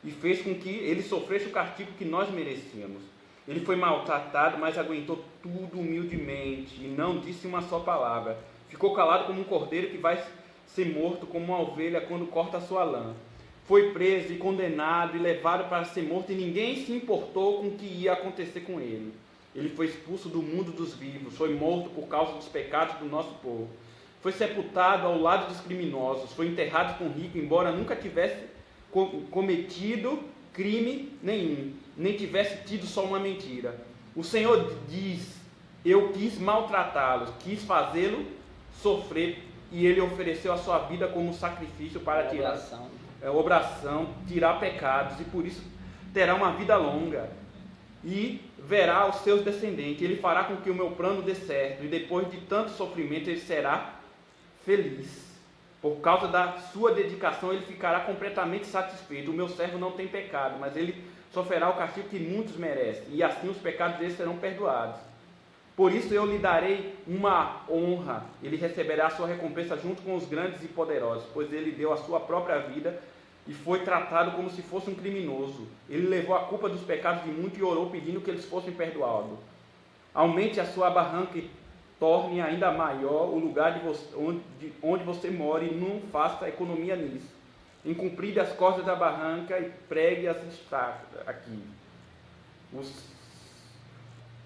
e fez com que ele sofresse o castigo que nós merecíamos. Ele foi maltratado, mas aguentou tudo humildemente e não disse uma só palavra. Ficou calado como um cordeiro que vai ser morto, como uma ovelha quando corta a sua lã. Foi preso e condenado e levado para ser morto, e ninguém se importou com o que ia acontecer com ele. Ele foi expulso do mundo dos vivos, foi morto por causa dos pecados do nosso povo. Foi sepultado ao lado dos criminosos, foi enterrado com rico, embora nunca tivesse cometido crime nenhum, nem tivesse tido só uma mentira. O Senhor diz: eu quis maltratá-lo, quis fazê-lo sofrer, e ele ofereceu a sua vida como sacrifício para obração, tirar pecados, e por isso terá uma vida longa, e verá os seus descendentes. Ele fará com que o meu plano dê certo, e depois de tanto sofrimento ele será feliz. Por causa da sua dedicação ele ficará completamente satisfeito. O meu servo não tem pecado, mas ele sofrerá o castigo que muitos merecem, e assim os pecados deles serão perdoados. Por isso eu lhe darei uma honra, ele receberá a sua recompensa junto com os grandes e poderosos, pois ele deu a sua própria vida e foi tratado como se fosse um criminoso. Ele levou a culpa dos pecados de muitos e orou pedindo que eles fossem perdoados. Aumente a sua barranca e torne ainda maior o lugar onde você mora, e não faça economia nisso. Encompride as cordas da barranca e pregue as estacas aqui.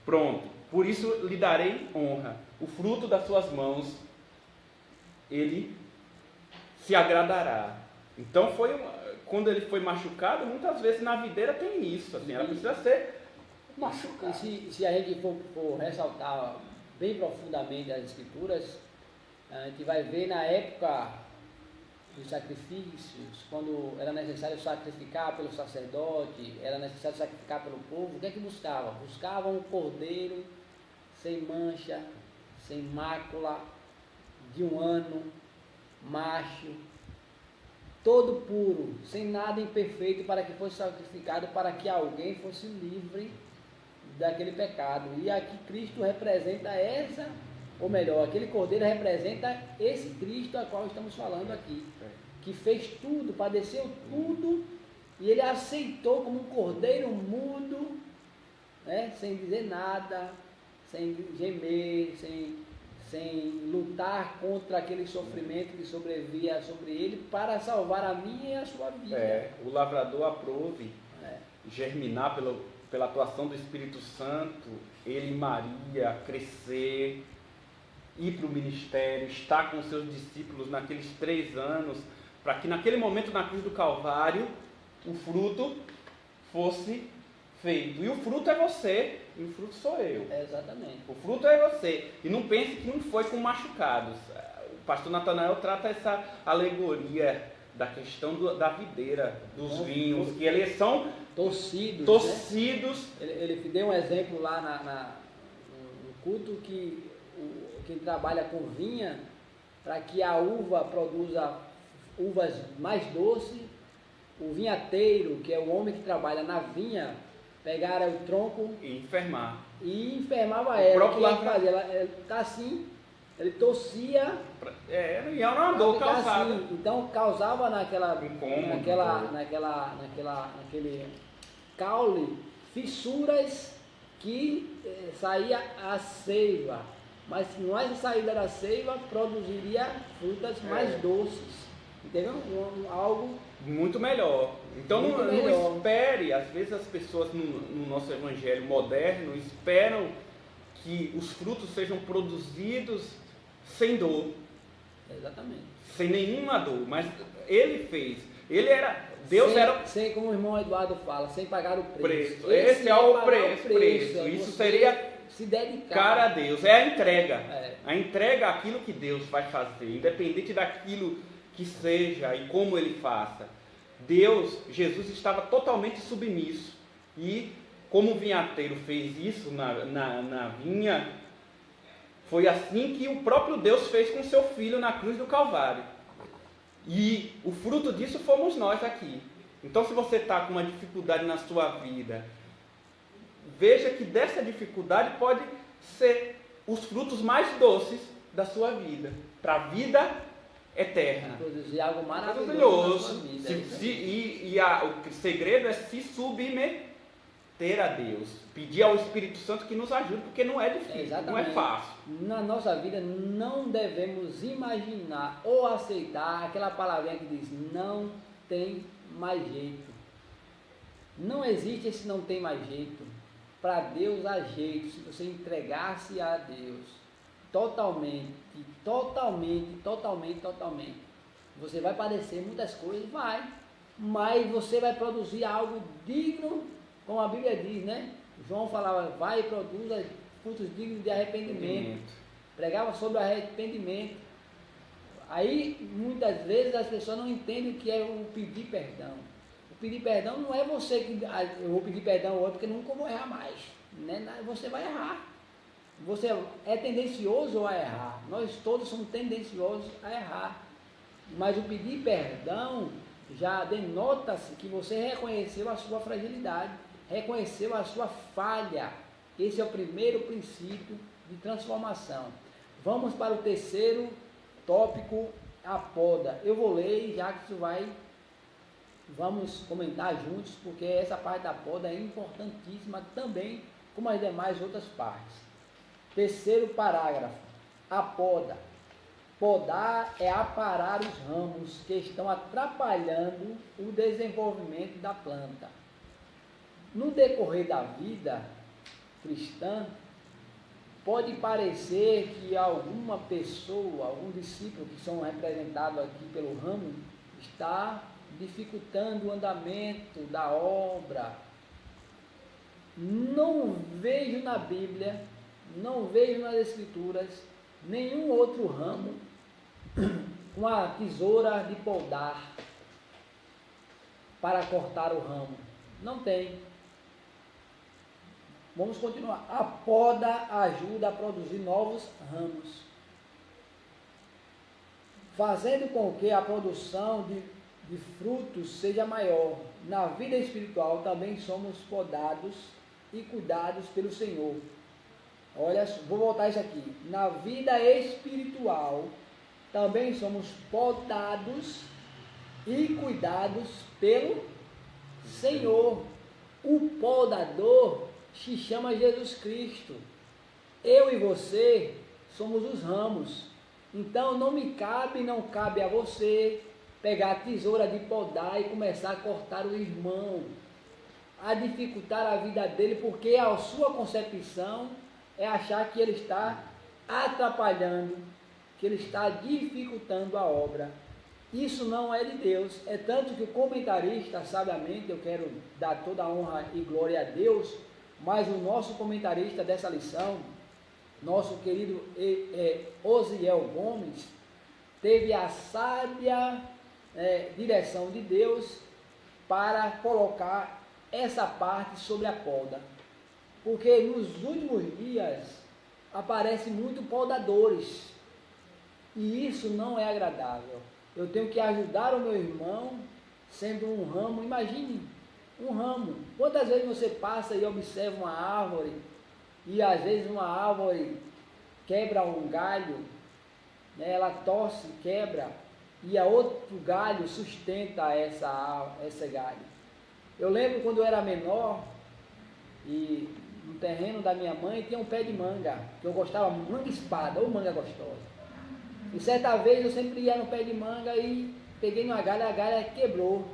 Pronto. Por isso lhe darei honra. O fruto das suas mãos ele se agradará. Então quando ele foi machucado, muitas vezes na videira tem isso, assim, ela precisa ser machucada. E se a gente for ressaltar bem profundamente as escrituras, a gente vai ver na época dos sacrifícios, quando era necessário sacrificar pelo sacerdote, era necessário sacrificar pelo povo, o que é que buscavam? Buscavam um cordeiro sem mancha, sem mácula, de 1 ano, macho, todo puro, sem nada imperfeito, para que fosse sacrificado, para que alguém fosse livre daquele pecado. E aqui Cristo representa aquele cordeiro representa esse Cristo a qual estamos falando aqui, que fez tudo, padeceu tudo, e ele aceitou como um cordeiro mudo, né, sem dizer nada, sem gemer, sem lutar contra aquele sofrimento que sobrevia sobre ele, para salvar a minha e a sua vida. O lavrador aprove germinar pela atuação do Espírito Santo, ele e Maria crescer, ir para o ministério, estar com seus discípulos naqueles 3 anos, para que naquele momento na cruz do Calvário o fruto fosse feito. E o fruto é você, e o fruto sou eu. Exatamente. O fruto é você. E não pense que não foi com machucados. O pastor Natanael trata essa alegoria da questão da videira, dos vinhos, que eles são torcidos. Né? Ele deu um exemplo lá no culto que quem trabalha com vinha, para que a uva produza uvas mais doces, o vinhateiro, que é o homem que trabalha na vinha, pegara o tronco e enfermava ela. O próprio fazia? Ela tá assim, ele torcia. E era uma dor causada. Assim. Então causava naquele caule fissuras que saía a seiva. Mas se não essa saída da seiva, produziria frutas mais doces. Entendeu? Algo muito melhor. Então não espere, às vezes as pessoas no nosso evangelho moderno esperam que os frutos sejam produzidos sem dor. Exatamente. Sem nenhuma dor, mas ele fez. Sem, como o irmão Eduardo fala, sem pagar o preço. Esse é o preço. Isso seria se dedicar a Deus. É a entrega. A entrega àquilo que Deus vai fazer, independente daquilo que seja e como ele faça. Jesus estava totalmente submisso. E como o vinhateiro fez isso na vinha, foi assim que o próprio Deus fez com seu filho na cruz do Calvário. E o fruto disso fomos nós aqui. Então, se você está com uma dificuldade na sua vida, veja que dessa dificuldade pode ser os frutos mais doces da sua vida, para a vida eterna. Produzir algo maravilhoso na sua vida. O segredo é se submeter a Deus, pedir ao Espírito Santo que nos ajude, porque não é difícil, não é fácil. Na nossa vida não devemos imaginar ou aceitar aquela palavrinha que diz não tem mais jeito. Não existe esse não tem mais jeito. Para Deus há jeito, se você entregar-se a Deus totalmente, você vai padecer muitas coisas, mas você vai produzir algo digno, como a Bíblia diz, né? João falava, vai e produza frutos dignos de arrependimento. Pregava sobre o arrependimento. Aí, muitas vezes, as pessoas não entendem o que é o pedir perdão. O pedir perdão não é você que, eu vou pedir perdão ao outro porque nunca vou errar mais. Né? Você vai errar. Você é tendencioso a errar. Nós todos somos tendenciosos a errar. Mas o pedir perdão já denota-se que você reconheceu a sua fragilidade, reconheceu a sua falha. Esse é o primeiro princípio de transformação. Vamos para o terceiro tópico, a poda. Eu vou ler e Jackson vamos comentar juntos, porque essa parte da poda é importantíssima também, como as demais outras partes. Terceiro parágrafo, a poda. Podar é aparar os ramos que estão atrapalhando o desenvolvimento da planta. No decorrer da vida cristã, pode parecer que alguma pessoa, algum discípulo que são representados aqui pelo ramo, está dificultando o andamento da obra. Não vejo na Bíblia, não vejo nas Escrituras, nenhum outro ramo com a tesoura de podar para cortar o ramo. Não tem. Vamos continuar. A poda ajuda a produzir novos ramos, fazendo com que a produção de frutos seja maior. Na vida espiritual também somos podados e cuidados pelo Senhor. Olha, vou voltar isso aqui. Na vida espiritual também somos podados e cuidados pelo Senhor. O podador se chama Jesus Cristo. Eu e você somos os ramos. Então não cabe a você pegar a tesoura de podar e começar a cortar o irmão, a dificultar a vida dele, porque a sua concepção é achar que ele está atrapalhando, que ele está dificultando a obra. Isso não é de Deus. É tanto que o comentarista, sabiamente, eu quero dar toda a honra e glória a Deus, mas o nosso comentarista dessa lição, nosso querido Osiel Gomes, teve a sábia direção de Deus para colocar essa parte sobre a poda. Porque nos últimos dias aparecem muito podadores. E isso não é agradável. Eu tenho que ajudar o meu irmão sendo um ramo. Imagine um ramo. Quantas vezes você passa e observa uma árvore e às vezes uma árvore quebra um galho, né? Ela torce, quebra, e a outro galho sustenta esse galho. Eu lembro quando eu era menor e no terreno da minha mãe tinha um pé de manga, que eu gostava, manga espada ou manga gostosa. E certa vez eu sempre ia no pé de manga e peguei numa galha, a galha quebrou.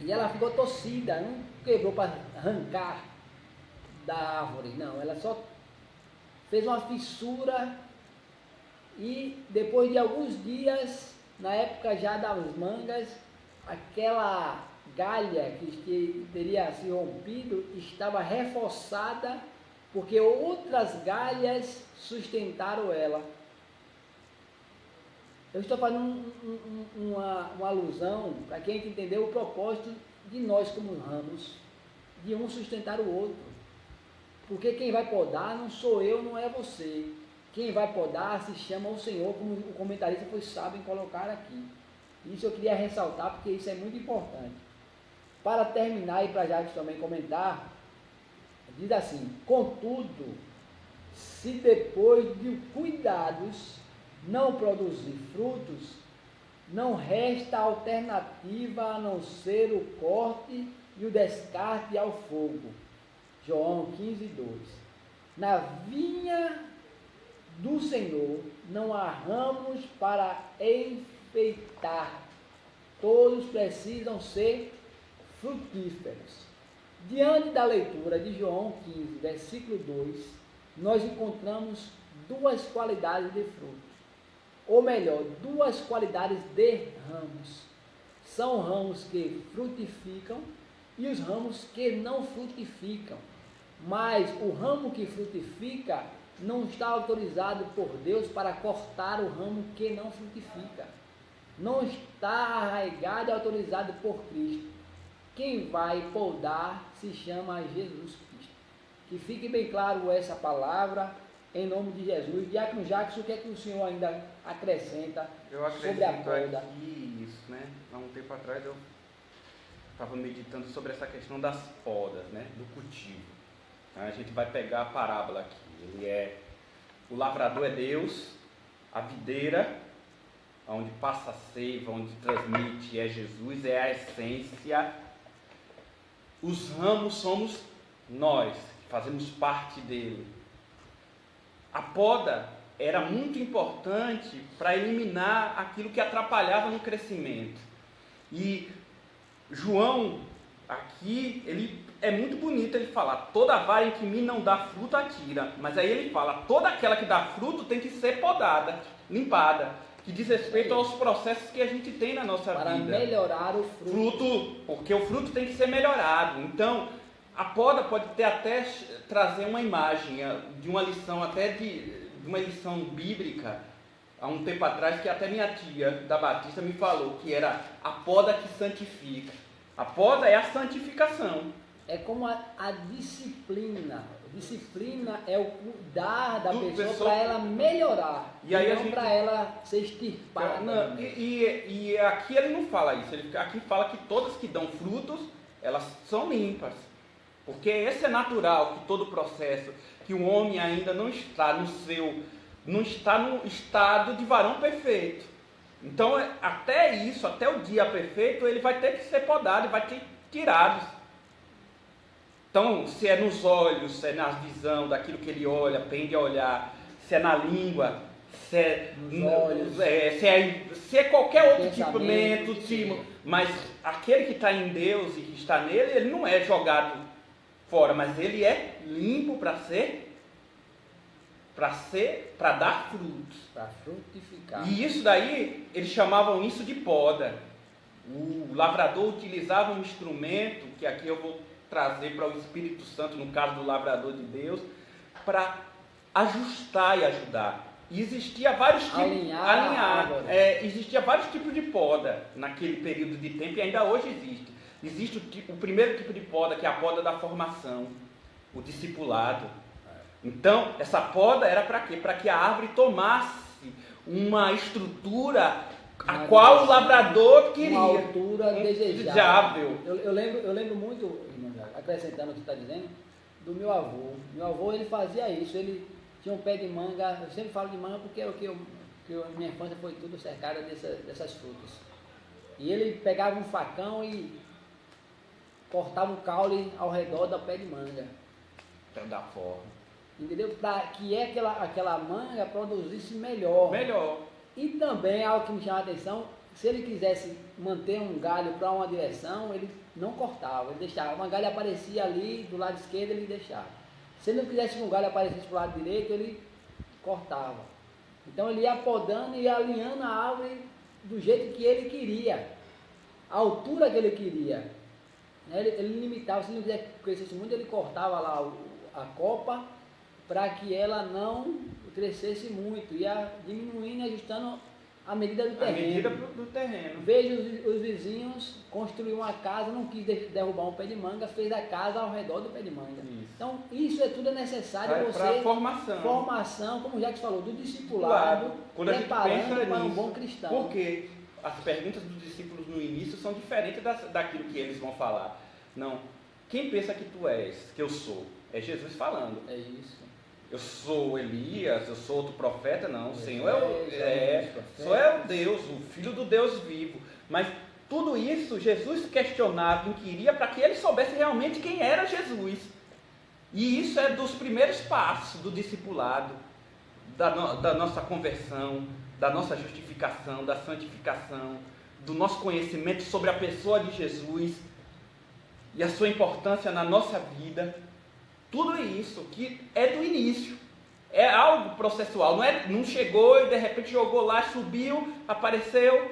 E ela ficou torcida, não quebrou para arrancar da árvore, não, ela só fez uma fissura. E depois de alguns dias, na época já das mangas, aquela galha que teria se rompido estava reforçada, porque outras galhas sustentaram ela. Eu estou fazendo uma alusão para quem entendeu o propósito de nós como ramos, de um sustentar o outro. Porque quem vai podar não sou eu, não é você. Quem vai podar se chama o Senhor, como o comentarista foi sábio em colocar aqui. Isso eu queria ressaltar, porque isso é muito importante. Para terminar, e para Jacques também comentar, diz assim: contudo, se depois de cuidados não produzir frutos, não resta alternativa a não ser o corte e o descarte ao fogo. João 15:2. Na vinha do Senhor não há ramos para enfeitar, todos precisam ser frutíferos. Diante da leitura de João 15, versículo 2, nós encontramos duas qualidades de frutos, ou melhor, duas qualidades de ramos. São ramos que frutificam e os ramos que não frutificam. Mas o ramo que frutifica não está autorizado por Deus para cortar o ramo que não frutifica. Não está arraigado e autorizado por Cristo. Quem vai podar se chama Jesus Cristo. Que fique bem claro essa palavra, em nome de Jesus. Diácono Jacques, o que é que o senhor ainda acrescenta sobre a poda? Aqui isso, né? Há um tempo atrás eu estava meditando sobre essa questão das podas, né? Do cultivo. A gente vai pegar a parábola aqui. O lavrador é Deus, a videira, onde passa a seiva, onde transmite é Jesus, é a essência. Os ramos somos nós, que fazemos parte dele. A poda era muito importante para eliminar aquilo que atrapalhava no crescimento. E João, aqui, ele é muito bonito ele falar: toda vara em que mim não dá fruto, atira. Mas aí ele fala: toda aquela que dá fruto tem que ser podada, limpada. Que diz respeito aos processos que a gente tem na nossa vida. Para melhorar o fruto. Porque o fruto tem que ser melhorado. Então, a poda pode até trazer uma imagem de uma lição, até de uma lição bíblica, há um tempo atrás, que até minha tia da Batista me falou, que era a poda que santifica. A poda é a santificação. É como a disciplina. Disciplina é o cuidar da pessoa para ela melhorar, e aí não para ela ser extirpada. Não, e aqui ele não fala isso, aqui fala que todas que dão frutos, elas são limpas. Porque esse é natural, que todo o processo, que o homem ainda não está no estado de varão perfeito. Então, até isso, até o dia perfeito, ele vai ter que ser podado, vai ter tirado. Então, se é nos olhos, se é na visão daquilo que ele olha, pende a olhar, se é na língua, se é nos olhos, se é qualquer outro tipo, mas aquele que está em Deus e que está nele, ele não é jogado fora, mas ele é limpo para dar frutos, para frutificar. E isso daí, eles chamavam isso de poda. O lavrador utilizava um instrumento, que aqui eu vou trazer para o Espírito Santo, no caso do lavrador de Deus, para ajustar e ajudar. existia vários tipos existia vários tipos de poda naquele período de tempo e ainda hoje existe. Existe o primeiro tipo de poda, que é a poda da formação, o discipulado. Então, essa poda era para quê? Para que a árvore tomasse uma estrutura a qual o lavrador queria. Uma altura desejável. Eu lembro muito, irmão, acrescentando o que você está dizendo, do meu avô. Meu avô, ele fazia isso, ele tinha um pé de manga, eu sempre falo de manga porque é o que minha infância foi tudo cercada dessas frutas. E ele pegava um facão e cortava o caule ao redor do pé de manga. Para dar forma. Entendeu? Para que aquela manga produzisse melhor. E também, algo que me chama a atenção, se ele quisesse manter um galho para uma direção, ele não cortava, ele deixava. Uma galha aparecia ali do lado esquerdo, ele deixava. Se ele não quisesse que um galho aparecesse para o lado direito, ele cortava. Então ele ia podando e alinhando a árvore do jeito que ele queria, a altura que ele queria. Ele limitava, se ele não quisesse crescesse muito, ele cortava lá a copa para que ela não crescesse muito, ia diminuindo e ajustando a medida do terreno. Veja os vizinhos construíram uma casa, não quis derrubar um pé de manga, fez a casa ao redor do pé de manga. Isso. Então isso tudo é necessário para formação, como o Jacques falou, do discipulado, preparando para um bom cristão. Porque as perguntas dos discípulos no início são diferentes daquilo que eles vão falar. Não, quem pensa que tu és, que eu sou? É Jesus falando. É isso. Eu sou Elias, eu sou outro profeta, não. O Senhor é o Deus, o Filho do Deus vivo. Mas tudo isso Jesus questionava, inquiria para que ele soubesse realmente quem era Jesus. E isso é dos primeiros passos do discipulado, da nossa conversão, da nossa justificação, da santificação, do nosso conhecimento sobre a pessoa de Jesus e a sua importância na nossa vida. Tudo isso que é do início, é algo processual, não chegou e de repente jogou lá, subiu, apareceu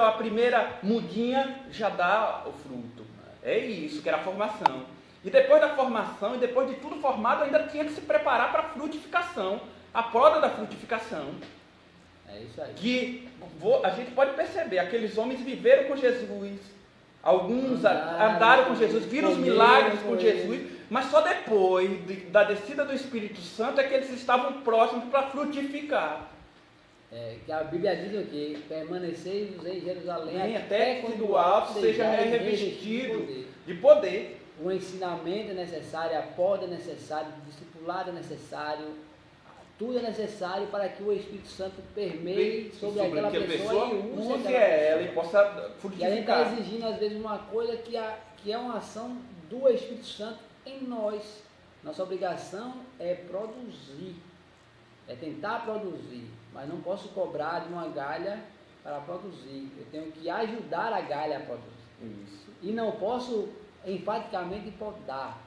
a primeira mudinha, já dá o fruto. É isso que era a formação. E depois da formação, e depois de tudo formado, ainda tinha que se preparar para a frutificação, a poda da frutificação. É isso aí. Que a gente pode perceber, aqueles homens viveram com Jesus, alguns andaram com Jesus, viram os milagres com Jesus, mas só depois da descida do Espírito Santo é que eles estavam próximos para frutificar. Que a Bíblia diz o quê? Permaneceis em Jerusalém até que do alto seja revestido de poder. O ensinamento é necessário, a poda é necessária, o discipulado é necessário, tudo é necessário para que o Espírito Santo permeie sobre aquela pessoa e use ela e possa frutificar. E a gente está exigindo às vezes uma coisa que é uma ação do Espírito Santo em nós. Nossa obrigação é produzir, é tentar produzir, mas não posso cobrar de uma galha para produzir. Eu tenho que ajudar a galha a produzir. Isso. E não posso enfaticamente podar.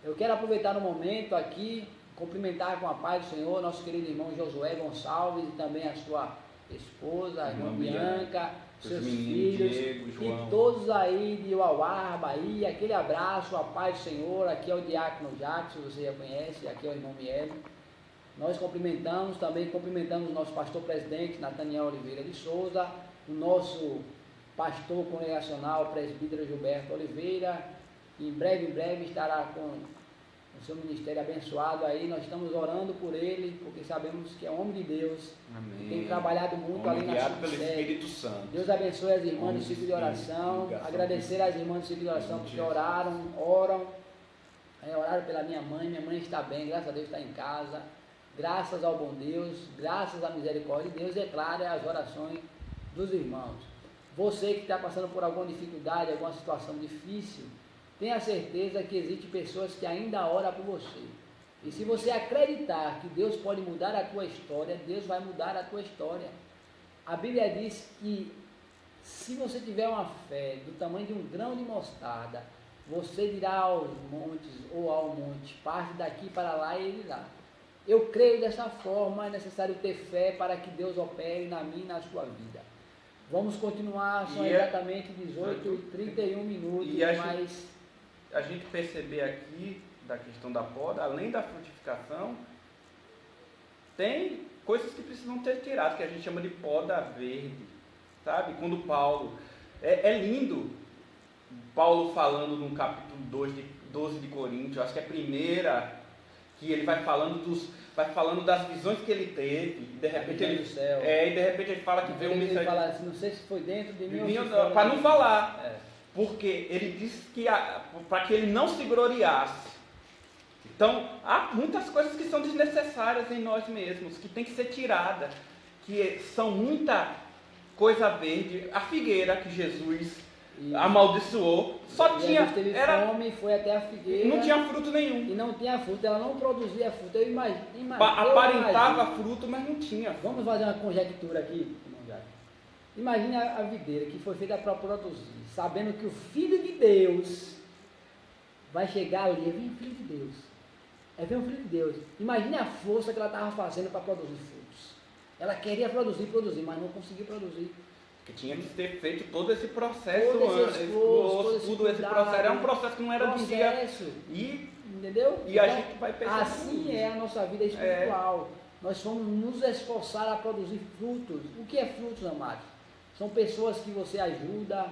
Eu quero aproveitar no momento aqui, cumprimentar com a paz do Senhor, nosso querido irmão Josué Gonçalves e também a sua esposa, a irmã Bianca, seus filhos, Diego, e todos aí de Uauá, Bahia, aquele abraço, a paz do Senhor. Aqui é o diácono Jacques, você já conhece, aqui é o irmão Miele. Nós cumprimentamos o nosso pastor presidente, Nathaniel Oliveira de Souza, o nosso pastor congregacional, presbítero Gilberto Oliveira, que em breve estará com o seu ministério abençoado aí. Nós estamos orando por ele, porque sabemos que é homem de Deus. Amém. Tem trabalhado muito ali na subsede. Deus abençoe as irmãs do ciclo de oração. Agradecer às irmãs do ciclo de oração porque oram. Oraram pela minha mãe está bem, graças a Deus está em casa. Graças ao bom Deus, graças à misericórdia de Deus, é claro, as orações dos irmãos. Você que está passando por alguma dificuldade, alguma situação difícil, tenha certeza que existem pessoas que ainda oram por você. E se você acreditar que Deus pode mudar a tua história, Deus vai mudar a tua história. A Bíblia diz que se você tiver uma fé do tamanho de um grão de mostarda, você dirá aos montes ou ao monte, parte daqui para lá e ele irá. Eu creio dessa forma, é necessário ter fé para que Deus opere na minha e na sua vida. Vamos continuar, são exatamente 18h31, mas a gente perceber aqui da questão da poda, além da frutificação, tem coisas que precisam ser tiradas, que a gente chama de poda verde, sabe? Quando Paulo, é lindo, Paulo falando no capítulo 12 de Coríntios, acho que é a primeira, que ele vai falando das visões que ele teve, e de repente ele fala que veio um mensagem. Ele fala assim, não sei se foi dentro de mim ou se foi para não falar, porque ele disse que para que ele não se gloriasse. Então, há muitas coisas que são desnecessárias em nós mesmos, que tem que ser tirada, que são muita coisa verde. A figueira que Jesus amaldiçoou, só tinha... teve fome, foi até a figueira. Não tinha fruto nenhum. E não tinha fruto, ela não produzia fruto. Eu imagino. Aparentava fruto, mas não tinha. Vamos fazer uma conjectura aqui, irmão Jacques. Imagine a videira que foi feita para produzir, sabendo que o Filho de Deus vai chegar ali, vem o Filho de Deus. Vem o Filho de Deus. Imagine a força que ela estava fazendo para produzir frutos. Ela queria produzir, mas não conseguiu produzir. Que tinha que ter feito todo esse processo antes. Todo esse processo. Era um processo que não era de dia. Entendeu? E a gente vai perceber. Assim é a nossa vida espiritual. Nós vamos nos esforçar a produzir frutos. O que é frutos, amados? São pessoas que você ajuda,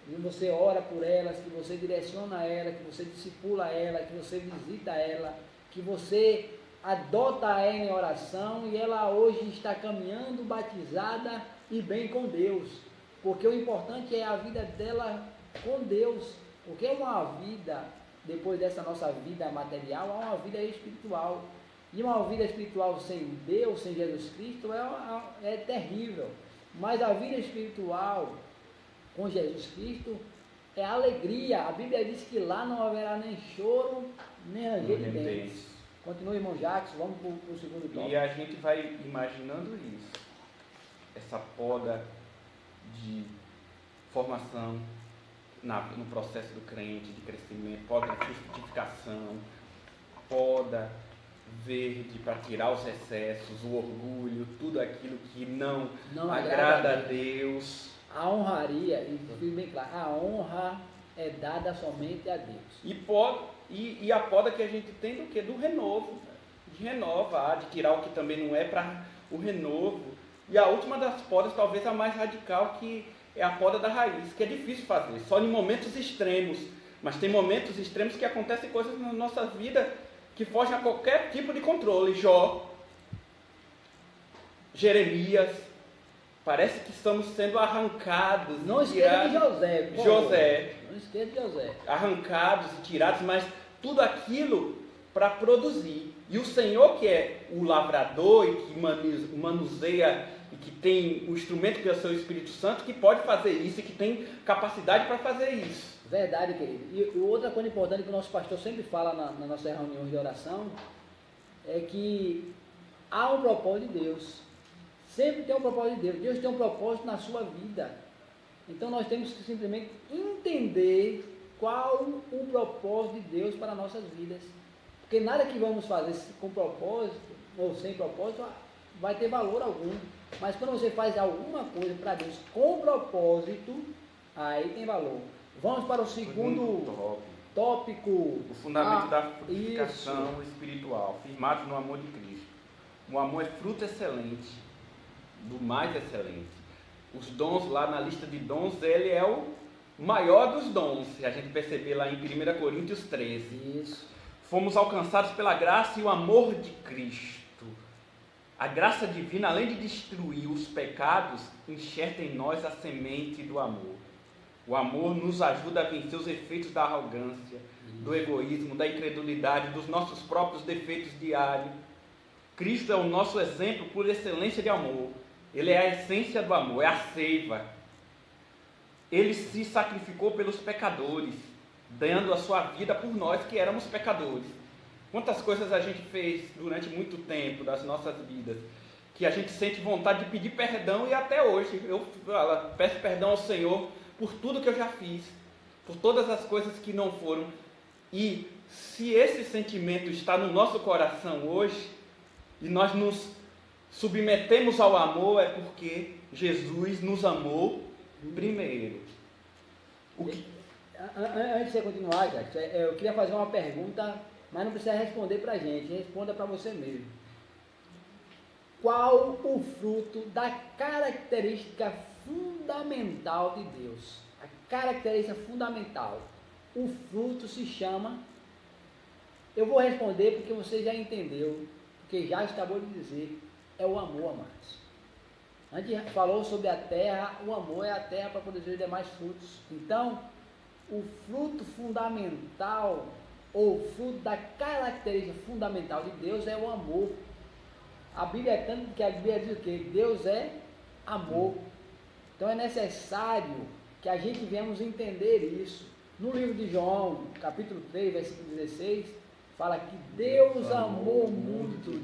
que você ora por elas, que você direciona ela, que você discipula ela, que você visita ela, que você adota ela em oração e ela hoje está caminhando batizada e bem com Deus. Porque o importante é a vida dela com Deus. Porque uma vida, depois dessa nossa vida material, há uma vida espiritual. E uma vida espiritual sem Deus, sem Jesus Cristo, é terrível. Mas a vida espiritual com Jesus Cristo é alegria. A Bíblia diz que lá não haverá nem choro, nem ranger de dentes. Continua, irmão Jacques, vamos para o segundo tópico. E a gente vai imaginando isso. Essa poda de formação no processo do crente, de crescimento, poda de frutificação, poda verde para tirar os excessos, o orgulho, tudo aquilo que não agrada a Deus. A honraria, e fique bem claro, a honra é dada somente a Deus. E a poda que a gente tem do quê? Do renovo. De renovar, de tirar o que também não é para o renovo. E a última das podas, talvez a mais radical, que é a poda da raiz, que é difícil fazer, só em momentos extremos. Mas tem momentos extremos que acontecem coisas na nossa vida que fogem a qualquer tipo de controle. Jó, Jeremias, parece que estamos sendo arrancados. Não esqueça de José. Não esqueça de José. Arrancados e tirados, mas tudo aquilo para produzir. E o Senhor, que é o lavrador e que manuseia e que tem o instrumento que é o seu Espírito Santo, que pode fazer isso e que tem capacidade para fazer isso. Verdade, querido. E outra coisa importante que o nosso pastor sempre fala na nossa reunião de oração é que há um propósito de Deus. Sempre tem um propósito de Deus. Deus tem um propósito na sua vida. Então nós temos que simplesmente entender qual o propósito de Deus para nossas vidas. Porque nada que vamos fazer com propósito ou sem propósito vai ter valor algum. Mas quando você faz alguma coisa para Deus com propósito, aí tem valor. Vamos para o segundo tópico. O fundamento da frutificação espiritual, firmado no amor de Cristo. O amor é fruto excelente, do mais excelente. Os dons, lá na lista de dons, ele é o maior dos dons. Se a gente perceber lá em 1 Coríntios 13. Isso. Fomos alcançados pela graça e o amor de Cristo. A graça divina, além de destruir os pecados, enxerta em nós a semente do amor. O amor nos ajuda a vencer os efeitos da arrogância, do egoísmo, da incredulidade, dos nossos próprios defeitos diários. Cristo é o nosso exemplo por excelência de amor. Ele é a essência do amor, é a seiva. Ele se sacrificou pelos pecadores, dando a sua vida por nós que éramos pecadores. Quantas coisas a gente fez durante muito tempo das nossas vidas, que a gente sente vontade de pedir perdão, e até hoje eu peço perdão ao Senhor por tudo que eu já fiz, por todas as coisas que não foram. E se esse sentimento está no nosso coração hoje, e nós nos submetemos ao amor, é porque Jesus nos amou primeiro. Antes de você continuar, Jacques, eu queria fazer uma pergunta, mas não precisa responder para a gente, responda para você mesmo. qual o fruto da característica fundamental de Deus. A característica fundamental. O fruto se chama... Eu vou responder porque você já entendeu, porque já acabou de dizer, é o amor, amados. A gente falou sobre a terra, o amor é a terra para produzir demais frutos. Então, o fruto fundamental, ou o fruto da característica fundamental de Deus é o amor. A Bíblia é tanto que a Bíblia diz o quê? Deus é amor. Então é necessário que a gente venhamos entender isso. No livro de João, capítulo 3, versículo 16, fala que Deus amou o mundo de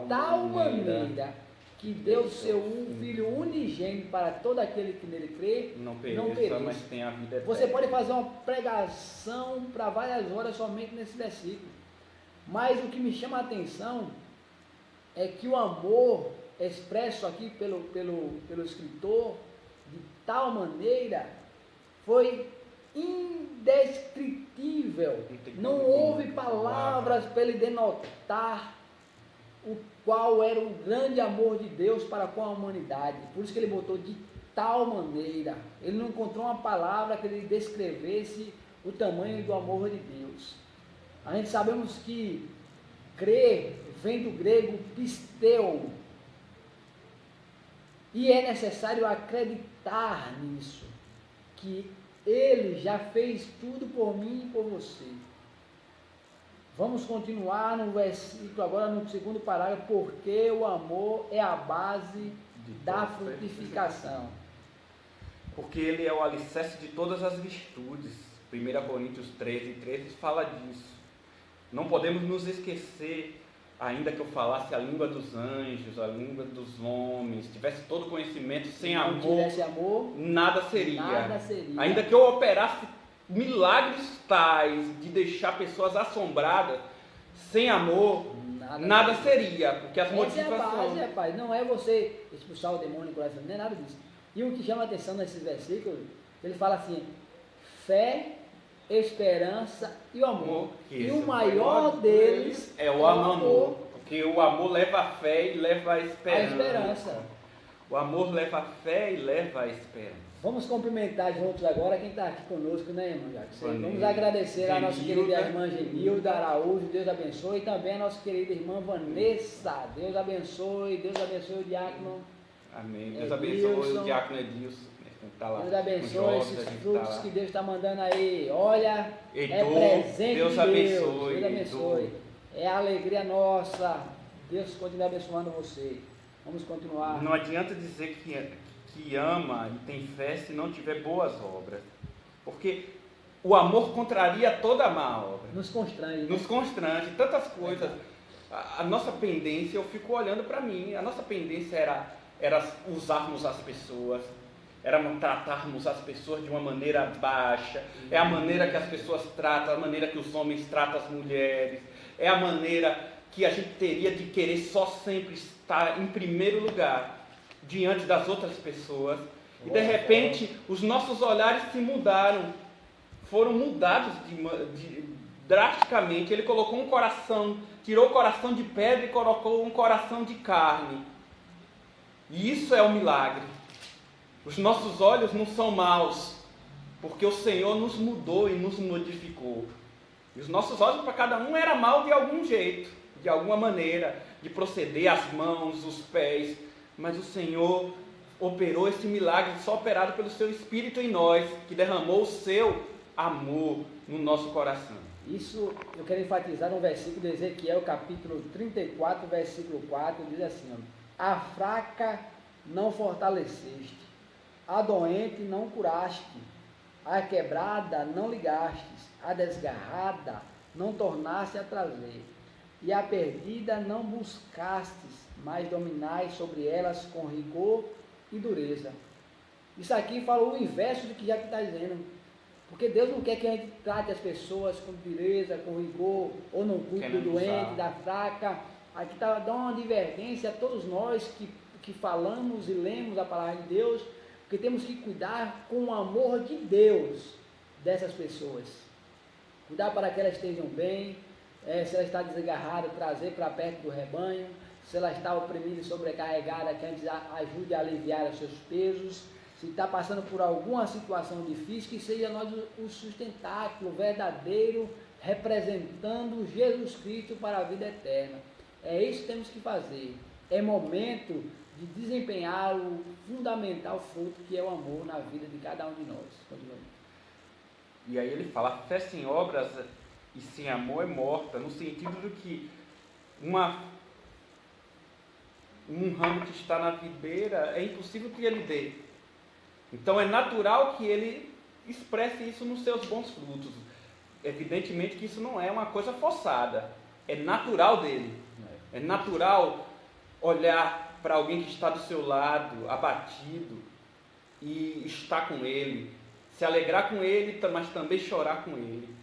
tal maneira que deu seu Filho unigênito para todo aquele que nele crê, não pereça, mas tenha a vida eterna. Você pode fazer uma pregação para várias horas somente nesse versículo. Mas o que me chama a atenção é que o amor expresso aqui pelo escritor, de tal maneira, foi indescritível. Não houve palavras para ele denotar o qual era o grande amor de Deus para com a humanidade. Por isso que ele botou de tal maneira. Ele não encontrou uma palavra que ele descrevesse o tamanho do amor de Deus. A gente sabemos que crer vem do grego pisteu. E é necessário acreditar nisso, que ele já fez tudo por mim e por você. Vamos continuar no versículo, agora no segundo parágrafo, porque o amor é a base da frutificação. Porque ele é o alicerce de todas as virtudes. 1 Coríntios 13 fala disso. Não podemos nos esquecer, ainda que eu falasse a língua dos anjos, a língua dos homens, tivesse todo conhecimento, sem amor, nada seria. Ainda que eu operasse milagres tais de deixar pessoas assombradas, sem amor, nada seria, porque as motivações... é a base, não é você expulsar o demônio, não é nada disso. E o que chama a atenção nesses versículos, ele fala assim, fé, esperança e o amor. E o maior deles é o amor, porque o amor leva a fé e leva a esperança. O amor leva a fé e leva a esperança. Vamos cumprimentar juntos agora quem está aqui conosco, né, irmão Jackson? Vamos agradecer a nossa querida irmã Genilda Araújo, Deus abençoe, e também a nossa querida irmã Vanessa, Deus abençoe o diácono. Amém. Deus abençoe o diácono Edilson. Deus abençoe esses frutos que Deus está mandando aí. Olha, é presente Deus de abençoe, Deus. Deus abençoe. É a alegria nossa. Deus continue abençoando você. Vamos continuar. Não adianta dizer que ama e tem fé se não tiver boas obras. Porque o amor contraria toda a má obra. Nos constrange. Nos constrange. Tantas coisas. A nossa pendência, eu fico olhando para mim, a nossa pendência era usarmos as pessoas, era tratarmos as pessoas de uma maneira baixa, é a maneira que as pessoas tratam, a maneira que os homens tratam as mulheres, é a maneira que a gente teria de querer só sempre estar em primeiro lugar, diante das outras pessoas, e de repente os nossos olhares se mudaram, foram mudados drasticamente. Ele colocou um coração, tirou o coração de pedra e colocou um coração de carne, e isso é um milagre. Os nossos olhos não são maus, porque o Senhor nos mudou e nos modificou. E os nossos olhos para cada um era mau de algum jeito, de alguma maneira, de proceder, as mãos, os pés. Mas o Senhor operou esse milagre só operado pelo seu Espírito em nós, que derramou o seu amor no nosso coração. Isso eu quero enfatizar no versículo de Ezequiel, capítulo 34, versículo 4, diz assim, a fraca não fortaleceste, a doente não curaste, a quebrada não ligastes, a desgarrada não tornaste a trazer, e a perdida não buscastes, mas dominais sobre elas com rigor e dureza. Isso aqui fala o inverso do que já está dizendo, porque Deus não quer que a gente trate as pessoas com dureza, com rigor, ou não cuide do doente, da fraca. Aqui está dando uma advertência a todos nós que falamos e lemos a palavra de Deus, porque temos que cuidar com o amor de Deus dessas pessoas. Cuidar para que elas estejam bem, se ela está desgarrada, trazer para perto do rebanho. se ela está oprimida e sobrecarregada, que antes ajude a aliviar os seus pesos. Se está passando por alguma situação difícil, que seja nós o sustentáculo verdadeiro, representando Jesus Cristo para a vida eterna. É isso que temos que fazer. É momento de desempenhar o fundamental fruto que é o amor na vida de cada um de nós. Continue. E aí ele fala, a fé sem obras e sem amor é morta, no sentido de que um ramo que está na videira é impossível que ele dê. Então é natural que ele expresse isso nos seus bons frutos. Evidentemente que isso não é uma coisa forçada, é natural dele. É natural olhar para alguém que está do seu lado, abatido, e estar com ele, se alegrar com ele, mas também chorar com ele.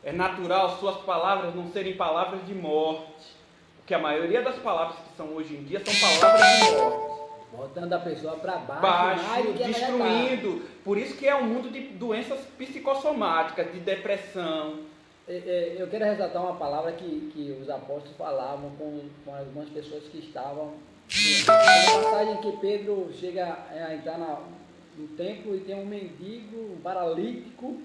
É natural suas palavras não serem palavras de morte, porque a maioria das palavras que são hoje em dia são palavras de morte. Botando a pessoa para baixo, destruindo. Por isso que é um mundo de doenças psicossomáticas, de depressão. Eu quero ressaltar uma palavra que os apóstolos falavam com algumas pessoas que estavam. Na passagem que Pedro chega a entrar no templo e tem um mendigo, um paralítico,